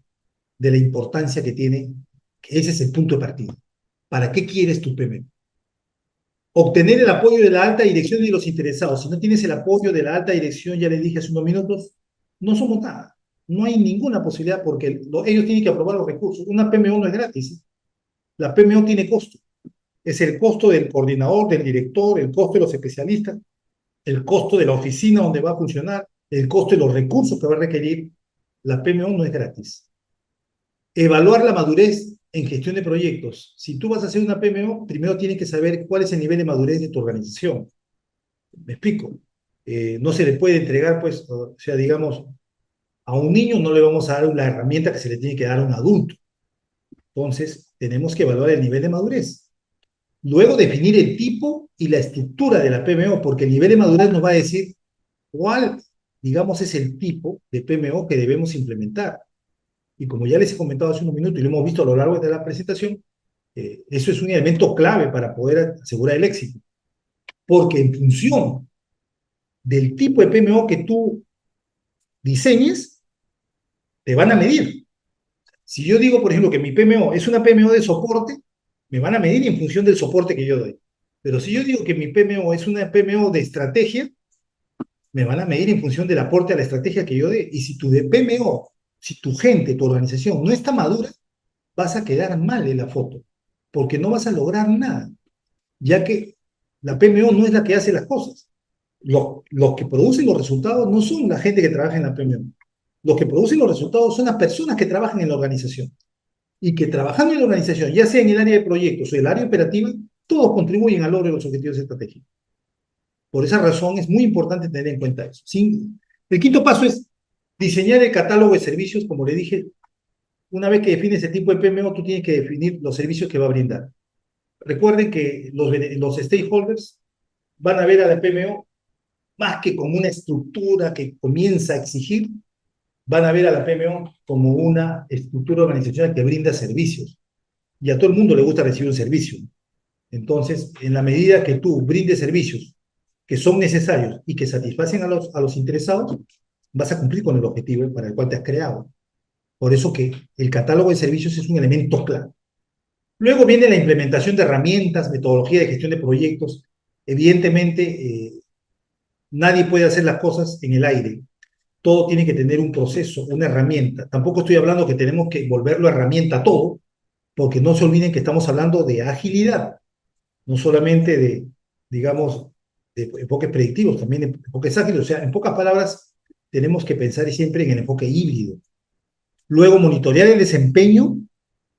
de la importancia que tiene, que ese es el punto de partida. ¿Para qué quieres tu PMO? Obtener el apoyo de la alta dirección y de los interesados. Si no tienes el apoyo de la alta dirección, ya les dije hace unos minutos, no somos nada. No hay ninguna posibilidad porque ellos tienen que aprobar los recursos. Una PMO no es gratis, ¿eh? La PMO tiene costo. Es el costo del coordinador, del director, el costo de los especialistas, el costo de la oficina donde va a funcionar, el costo de los recursos que va a requerir. La PMO no es gratis. Evaluar la madurez en gestión de proyectos. Si tú vas a hacer una PMO, primero tienes que saber cuál es el nivel de madurez de tu organización. Me explico. No se le puede entregar, pues, o sea, digamos, a un niño no le vamos a dar una herramienta que se le tiene que dar a un adulto. Entonces, tenemos que evaluar el nivel de madurez. Luego, definir el tipo y la estructura de la PMO, porque el nivel de madurez nos va a decir cuál, digamos, es el tipo de PMO que debemos implementar. Y como ya les he comentado hace unos minutos y lo hemos visto a lo largo de la presentación, eso es un elemento clave para poder asegurar el éxito. Porque en función del tipo de PMO que tú diseñes, te van a medir. Si yo digo, por ejemplo, que mi PMO es una PMO de soporte, me van a medir en función del soporte que yo doy. Pero si yo digo que mi PMO es una PMO de estrategia, me van a medir en función del aporte a la estrategia que yo dé. Y si tu de PMO, si tu gente, tu organización no está madura, vas a quedar mal en la foto, porque no vas a lograr nada, ya que la PMO no es la que hace las cosas. Los que producen los resultados no son la gente que trabaja en la PMO. Los que producen los resultados son las personas que trabajan en la organización. Y que trabajando en la organización, ya sea en el área de proyectos o en el área operativa, todos contribuyen al logro de los objetivos estratégicos. Por esa razón es muy importante tener en cuenta eso. El quinto paso es diseñar el catálogo de servicios, como le dije. Una vez que defines el tipo de PMO, tú tienes que definir los servicios que va a brindar. Recuerden que los stakeholders van a ver a la PMO más que como una estructura que comienza a exigir, van a ver a la PMO como una estructura organizacional que brinda servicios. Y a todo el mundo le gusta recibir un servicio. Entonces, en la medida que tú brindes servicios que son necesarios y que satisfacen a los interesados, vas a cumplir con el objetivo para el cual te has creado. Por eso que el catálogo de servicios es un elemento clave. Luego viene la implementación de herramientas, metodología de gestión de proyectos. Evidentemente, nadie puede hacer las cosas en el aire. Todo tiene que tener un proceso, una herramienta. Tampoco estoy hablando que tenemos que volverlo herramienta todo, porque no se olviden que estamos hablando de agilidad, no solamente de, digamos, de enfoques predictivos, también de enfoques ágiles. O sea, en pocas palabras, tenemos que pensar siempre en el enfoque híbrido. Luego, monitorear el desempeño,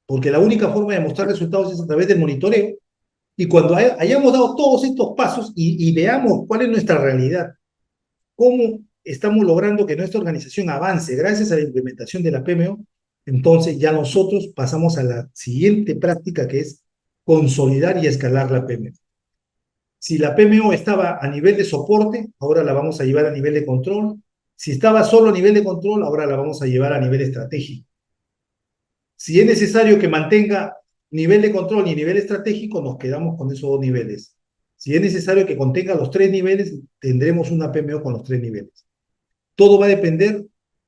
porque la única forma de mostrar resultados es a través del monitoreo. Y cuando hayamos dado todos estos pasos y veamos cuál es nuestra realidad, cómo estamos logrando que nuestra organización avance gracias a la implementación de la PMO, entonces ya nosotros pasamos a la siguiente práctica, que es consolidar y escalar la PMO. Si la PMO estaba a nivel de soporte, ahora la vamos a llevar a nivel de control. Si estaba solo a nivel de control, ahora la vamos a llevar a nivel estratégico. Si es necesario que mantenga nivel de control y nivel estratégico, nos quedamos con esos dos niveles. Si es necesario que contenga los tres niveles, tendremos una PMO con los tres niveles. Todo va a depender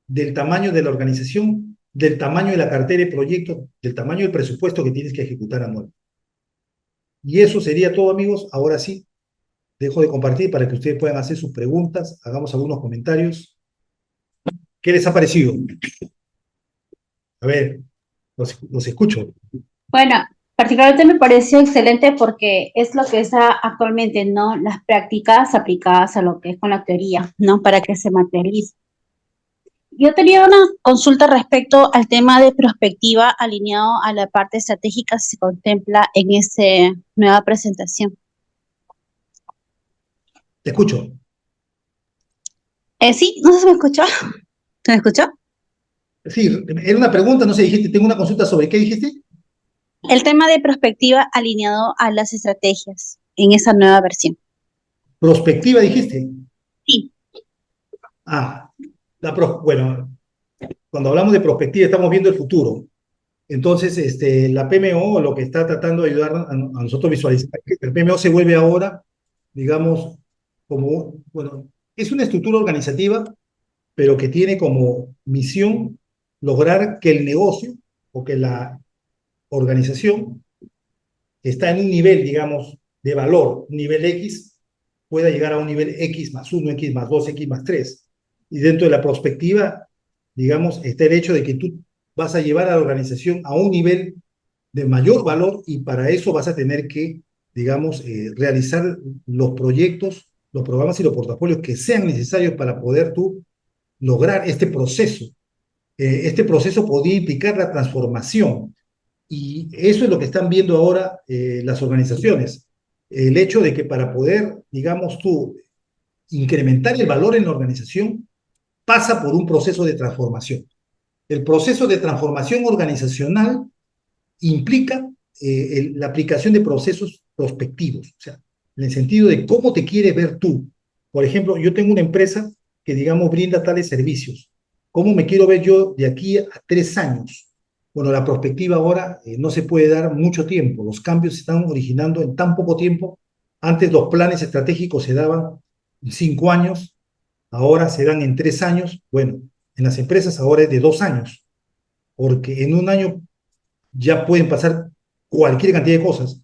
del tamaño de la organización, del tamaño de la cartera de proyectos, del tamaño del presupuesto que tienes que ejecutar anual. Y eso sería todo, amigos. Ahora sí, dejo de compartir para que ustedes puedan hacer sus preguntas, hagamos algunos comentarios. ¿Qué les ha parecido? A ver, los escucho. Bueno, particularmente me pareció excelente porque es lo que está actualmente, ¿no? Las prácticas aplicadas a lo que es con la teoría, ¿no? Para que se materialice. Yo tenía una consulta respecto al tema de prospectiva alineado a la parte estratégica que se contempla en esta nueva presentación. Te escucho. Sí, no sé si me escuchó. ¿Se me escuchó? Sí, era una pregunta, no sé, dijiste, tengo una consulta sobre qué dijiste. El tema de prospectiva alineado a las estrategias en esa nueva versión. Prospectiva, dijiste. Sí. Ah, bueno, cuando hablamos de prospectiva estamos viendo el futuro. Entonces, la PMO lo que está tratando de ayudar a nosotros visualizar, que el PMO se vuelve ahora, digamos, como, bueno, es una estructura organizativa, pero que tiene como misión lograr que el negocio o que la organización está en un nivel, digamos, de valor, un nivel X, pueda llegar a un nivel X más 1, X más 2, X más 3. Y dentro de la perspectiva, digamos, está el hecho de que tú vas a llevar a la organización a un nivel de mayor valor y para eso vas a tener que, digamos, realizar los proyectos, los programas y los portafolios que sean necesarios para poder tú lograr este proceso. Este proceso podría implicar la transformación y eso es lo que están viendo ahora las organizaciones. El hecho de que para poder, digamos tú, incrementar el valor en la organización, pasa por un proceso de transformación. El proceso de transformación organizacional implica la aplicación de procesos prospectivos, o sea, en el sentido de cómo te quieres ver tú. Por ejemplo, yo tengo una empresa que, digamos, brinda tales servicios. ¿Cómo me quiero ver yo de aquí a 3 años? Bueno, la perspectiva ahora no se puede dar mucho tiempo. Los cambios se están originando en tan poco tiempo. Antes los planes estratégicos se daban en 5 años, ahora se dan en 3 años. Bueno, en las empresas ahora es de 2 años, porque en un año ya pueden pasar cualquier cantidad de cosas.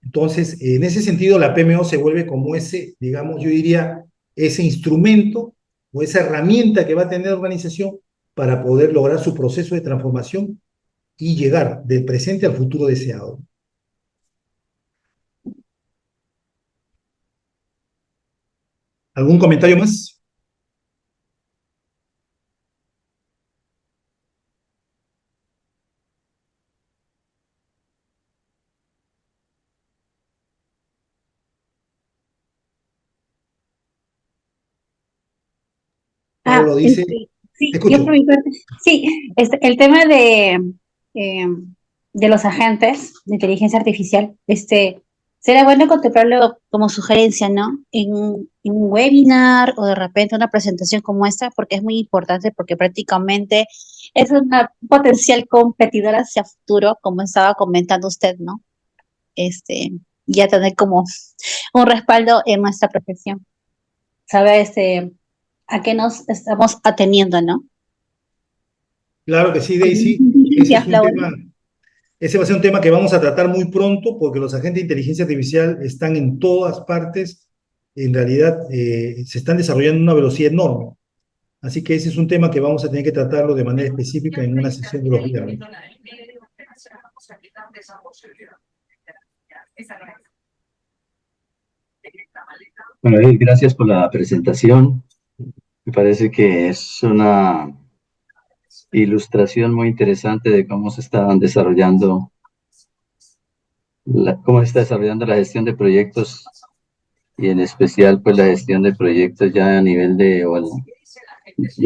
Entonces, en ese sentido, la PMO se vuelve como ese, digamos, yo diría, ese instrumento o esa herramienta que va a tener la organización para poder lograr su proceso de transformación y llegar del presente al futuro deseado. ¿Algún comentario más? Pablo dice, Sí, yo por escucho. mi parte, sí, el tema eh, de los agentes de inteligencia artificial, Sería bueno contemplarlo como sugerencia, ¿no? En un webinar o de repente una presentación como esta, porque es muy importante, porque prácticamente es una potencial competidora hacia futuro, como estaba comentando usted, ¿no? Este, ya tener como un respaldo en nuestra profesión. Saber a qué nos estamos ateniendo, ¿no? Claro que sí, Con Daisy. Ese es inteligencia, un Laura. tema, ese va a ser un tema que vamos a tratar muy pronto porque los agentes de inteligencia artificial están en todas partes. En realidad, se están desarrollando a una velocidad enorme. Así que ese es un tema que vamos a tener que tratarlo de manera específica en una sesión de los viernes. Bueno, gracias por la presentación. Me parece que es una ilustración muy interesante de cómo se están desarrollando, cómo se está desarrollando la gestión de proyectos y en especial pues la gestión de proyectos ya a nivel de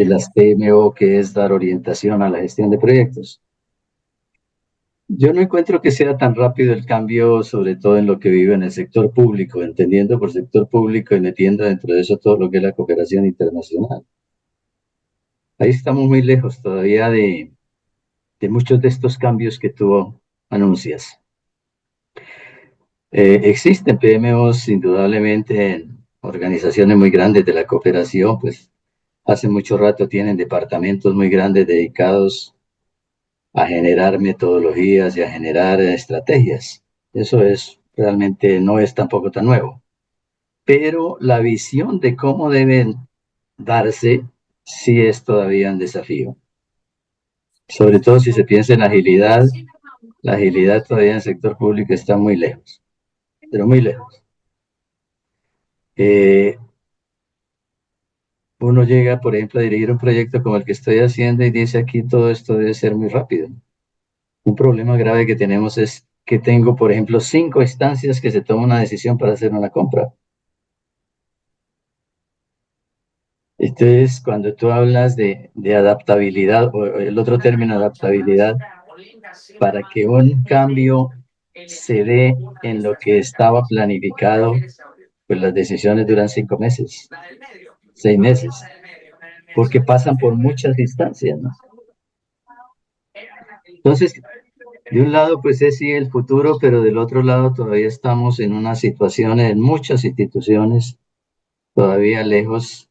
las PMO, que es dar orientación a la gestión de proyectos. Yo no encuentro que sea tan rápido el cambio, sobre todo en lo que vive en el sector público, entendiendo por sector público y metiendo dentro de eso todo lo que es la cooperación internacional. Ahí estamos muy lejos todavía de muchos de estos cambios que tú anuncias. Existen PMOs indudablemente en organizaciones muy grandes de la cooperación, pues hace mucho rato tienen departamentos muy grandes dedicados a generar metodologías y a generar estrategias. Eso es realmente no es tampoco tan nuevo. Pero la visión de cómo deben darse sí es todavía un desafío. Sobre todo si se piensa en la agilidad todavía en el sector público está muy lejos, pero muy lejos. Uno llega, por ejemplo, a dirigir un proyecto como el que estoy haciendo y dice aquí todo esto debe ser muy rápido. Un problema grave que tenemos es que tengo, por ejemplo, 5 instancias que se toma una decisión para hacer una compra. Entonces, cuando tú hablas de adaptabilidad, o el otro término, adaptabilidad, para que un cambio se dé en lo que estaba planificado, pues las decisiones duran 5 meses, 6 meses, porque pasan por muchas instancias, ¿no? Entonces, de un lado, pues es sí el futuro, pero del otro lado todavía estamos en una situación en muchas instituciones todavía lejos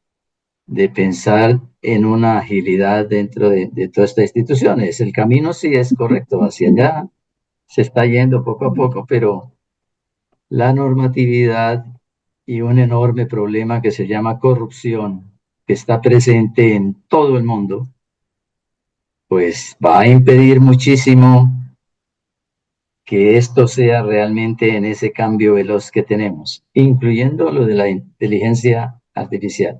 de pensar en una agilidad dentro de todas estas instituciones. El camino sí es correcto, hacia allá se está yendo poco a poco, pero la normatividad y un enorme problema que se llama corrupción, que está presente en todo el mundo, pues va a impedir muchísimo que esto sea realmente en ese cambio veloz que tenemos, incluyendo lo de la inteligencia artificial.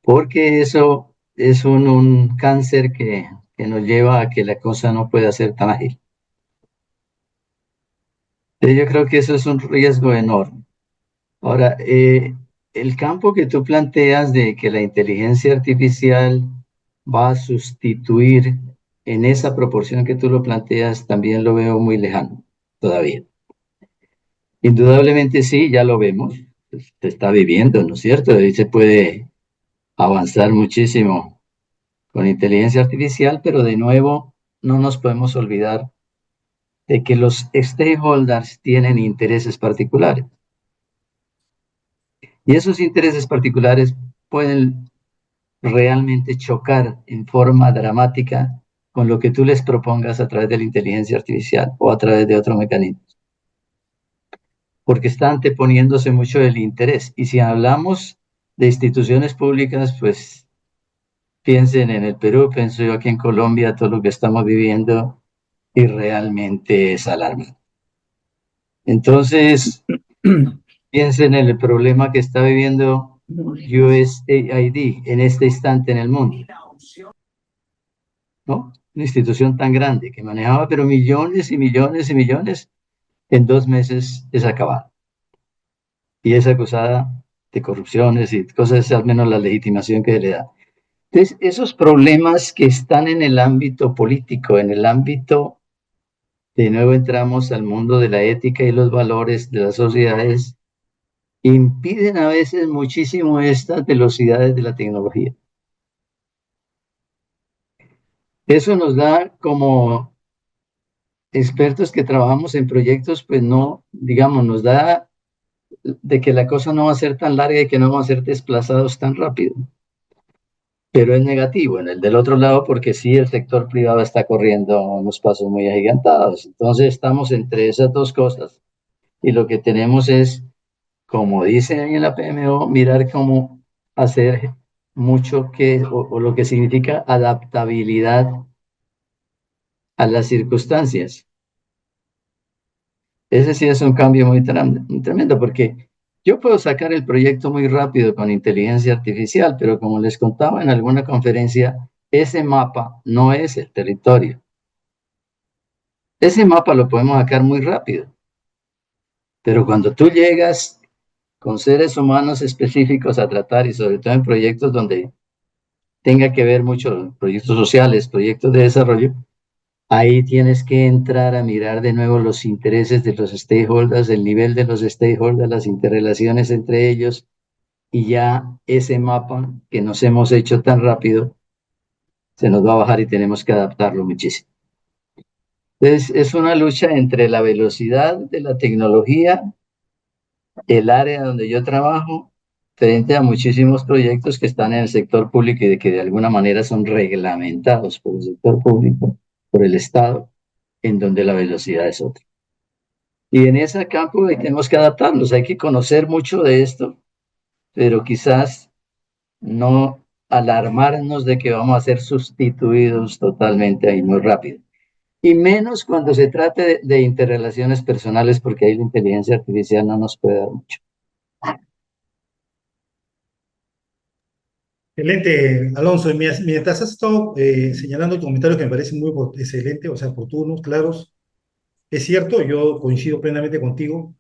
Porque eso es un cáncer que nos lleva a que la cosa no pueda ser tan ágil. Yo creo que eso es un riesgo enorme. Ahora, el campo que tú planteas de que la inteligencia artificial va a sustituir en esa proporción que tú lo planteas, también lo veo muy lejano todavía. Indudablemente sí, ya lo vemos, se está viviendo, ¿no es cierto? Ahí se puede avanzar muchísimo con inteligencia artificial, pero de nuevo no nos podemos olvidar de que los stakeholders tienen intereses particulares. Y esos intereses particulares pueden realmente chocar en forma dramática con lo que tú les propongas a través de la inteligencia artificial o a través de otro mecanismo. Porque está anteponiéndose mucho el interés. Y si hablamos de instituciones públicas, pues piensen en el Perú, pienso yo aquí en Colombia, todo lo que estamos viviendo y realmente es alarmante. Entonces, piensen en el problema que está viviendo USAID en este instante en el mundo, ¿no? Una institución tan grande que manejaba pero millones y millones y millones, en 2 meses es acabada. Y es acusada de corrupciones y cosas, al menos la legitimación que le da. Entonces, esos problemas que están en el ámbito político, en el ámbito de nuevo entramos al mundo de la ética y los valores de las sociedades, impiden a veces muchísimo estas velocidades de la tecnología. Eso nos da como expertos que trabajamos en proyectos, pues no, digamos, nos da de que la cosa no va a ser tan larga y que no vamos a ser desplazados tan rápido. Pero es negativo en el del otro lado porque sí el sector privado está corriendo unos pasos muy agigantados. Entonces estamos entre esas dos cosas y lo que tenemos es, como dicen en la PMO, mirar cómo hacer mucho o lo que significa adaptabilidad a las circunstancias. Ese sí es un cambio muy tremendo porque yo puedo sacar el proyecto muy rápido con inteligencia artificial, pero como les contaba en alguna conferencia, ese mapa no es el territorio. Ese mapa lo podemos sacar muy rápido, pero cuando tú llegas con seres humanos específicos a tratar y sobre todo en proyectos donde tenga que ver mucho proyectos sociales, proyectos de desarrollo, ahí tienes que entrar a mirar de nuevo los intereses de los stakeholders, el nivel de los stakeholders, las interrelaciones entre ellos, y ya ese mapa que nos hemos hecho tan rápido se nos va a bajar y tenemos que adaptarlo muchísimo. Entonces, es una lucha entre la velocidad de la tecnología, el área donde yo trabajo, frente a muchísimos proyectos que están en el sector público y que de alguna manera son reglamentados por el sector público, por el Estado, en donde la velocidad es otra. Y en ese campo tenemos que adaptarnos, hay que conocer mucho de esto, pero quizás no alarmarnos de que vamos a ser sustituidos totalmente ahí muy rápido. Y menos cuando se trate de interrelaciones personales, porque ahí la inteligencia artificial no nos puede dar mucho. Excelente, Alonso. Mientras has estado señalando comentarios que me parecen muy excelentes, o sea, oportunos, claros, es cierto, yo coincido plenamente contigo.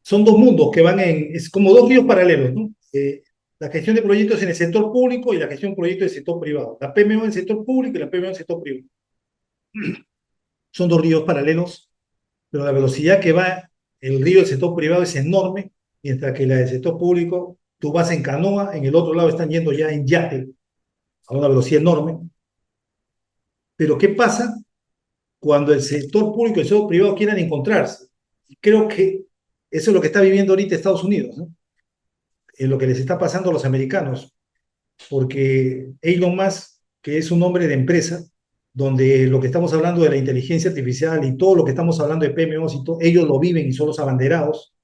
Son dos mundos que van es como dos ríos paralelos, ¿no? La gestión de proyectos en el sector público y la gestión de proyectos en el sector privado. La PMO en el sector público y la PMO en el sector privado. Son dos ríos paralelos, pero la velocidad que va el río del sector privado es enorme, mientras que la del sector público, tú vas en canoa, en el otro lado están yendo ya en yate a una velocidad enorme. Pero ¿qué pasa cuando el sector público y el sector privado quieran encontrarse? Y creo que eso es lo que está viviendo ahorita Estados Unidos, ¿no? Es lo que les está pasando a los americanos, porque Elon Musk, que es un hombre de empresa, donde lo que estamos hablando de la inteligencia artificial y todo lo que estamos hablando de PMOs y todo, ellos lo viven y son los abanderados,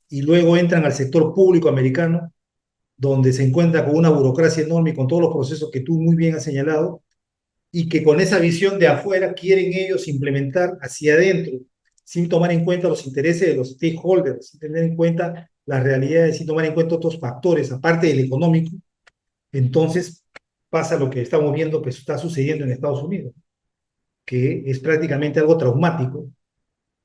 y luego entran al sector público americano, donde se encuentra con una burocracia enorme y con todos los procesos que tú muy bien has señalado, y que con esa visión de afuera quieren ellos implementar hacia adentro, sin tomar en cuenta los intereses de los stakeholders, sin tener en cuenta las realidades, sin tomar en cuenta otros factores, aparte del económico. Entonces pasa lo que estamos viendo que está sucediendo en Estados Unidos, que es prácticamente algo traumático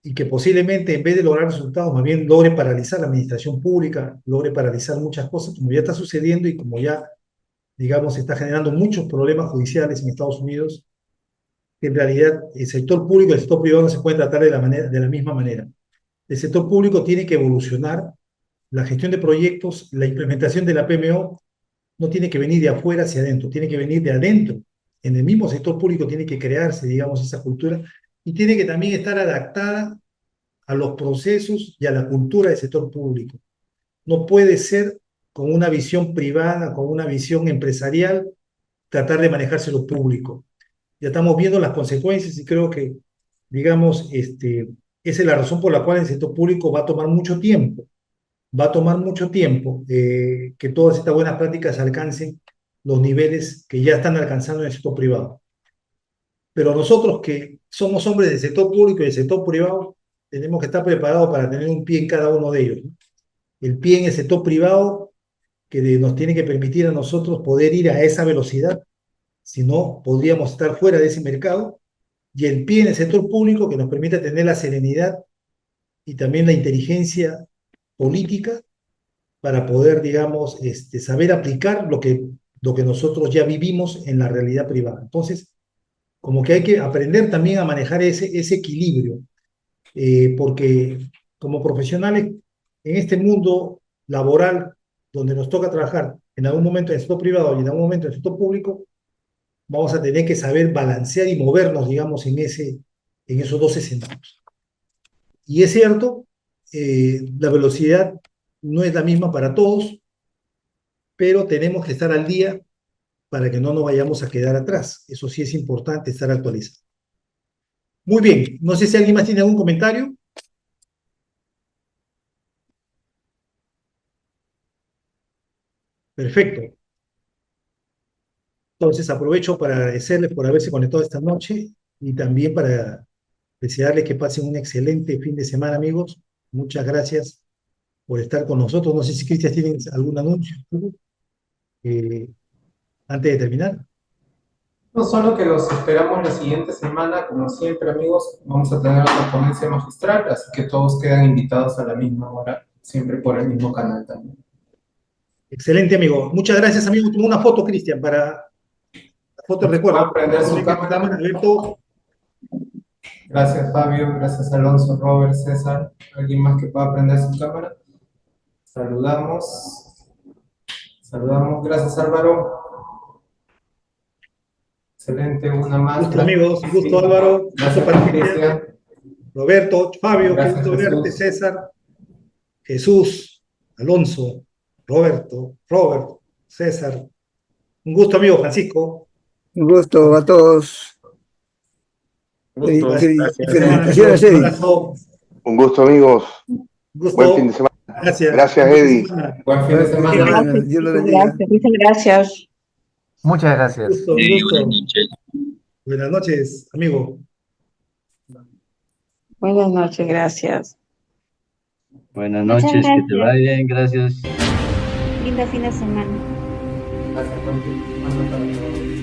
y que posiblemente en vez de lograr resultados, más bien logre paralizar la administración pública, logre paralizar muchas cosas, como ya está sucediendo y como ya, digamos, está generando muchos problemas judiciales en Estados Unidos, que en realidad el sector público y el sector privado no se pueden tratar de la misma manera. El sector público tiene que evolucionar, la gestión de proyectos, la implementación de la PMO no tiene que venir de afuera hacia adentro, tiene que venir de adentro. En el mismo sector público tiene que crearse, digamos, esa cultura y tiene que también estar adaptada a los procesos y a la cultura del sector público. No puede ser con una visión privada, con una visión empresarial, tratar de manejarse lo público. Ya estamos viendo las consecuencias y creo que, digamos, esa es la razón por la cual el sector público va a tomar mucho tiempo. Va a tomar mucho tiempo que todas estas buenas prácticas alcancen los niveles que ya están alcanzando en el sector privado. Pero nosotros que somos hombres del sector público y del sector privado, tenemos que estar preparados para tener un pie en cada uno de ellos, ¿no? El pie en el sector privado que nos tiene que permitir a nosotros poder ir a esa velocidad, si no, podríamos estar fuera de ese mercado, y el pie en el sector público que nos permite tener la serenidad y también la inteligencia política para poder, digamos, saber aplicar lo que nosotros ya vivimos en la realidad privada. Entonces, como que hay que aprender también a manejar ese equilibrio, porque como profesionales en este mundo laboral, donde nos toca trabajar en algún momento en el sector privado y en algún momento en el sector público, vamos a tener que saber balancear y movernos, digamos, en esos dos escenarios. Y es cierto, la velocidad no es la misma para todos, pero tenemos que estar al día para que no nos vayamos a quedar atrás. Eso sí es importante, estar actualizado. Muy bien, no sé si alguien más tiene algún comentario. Perfecto. Entonces aprovecho para agradecerles por haberse conectado esta noche y también para desearles que pasen un excelente fin de semana, amigos. Muchas gracias por estar con nosotros. No sé si Cristian tiene algún anuncio antes de terminar. No solo que los esperamos la siguiente semana, como siempre, amigos, vamos a tener otra ponencia magistral, así que todos quedan invitados a la misma hora, siempre por el mismo canal también. Excelente, amigo. Muchas gracias, amigo. Toma una foto, Cristian, para la foto de recuerdo. ¿Va a prender su cámara? Alberto. Gracias, Fabio, gracias, Alonso, Robert, César. ¿Alguien más que pueda prender su cámara? Saludamos. Saludamos, gracias, Álvaro. Excelente, una más. Gusto, amigos. Gusto, Álvaro. Gracias, Gusto para Cristian. Roberto, Fabio, qué Gracias, gusto verte, Jesús. César, Jesús, Alonso, Roberto, Robert, César. Un gusto, amigo Francisco. Un gusto a todos. Gusto, gracias. Felicitaciones, Un Eddie. abrazo. Un gusto, amigos. Un gusto. Buen fin de semana. Gracias. Gracias, Buen fin de Eddie. semana. Buen fin de semana. Dios lo bendiga. Muchas gracias. Muchas gracias. Gusto, un gusto. Buenas noches, amigo. Buenas noches, gracias. Buenas Muchas noches, que te gracias. vaya bien, gracias. Lindo fin de semana. Gracias, buen fin de semana para todos.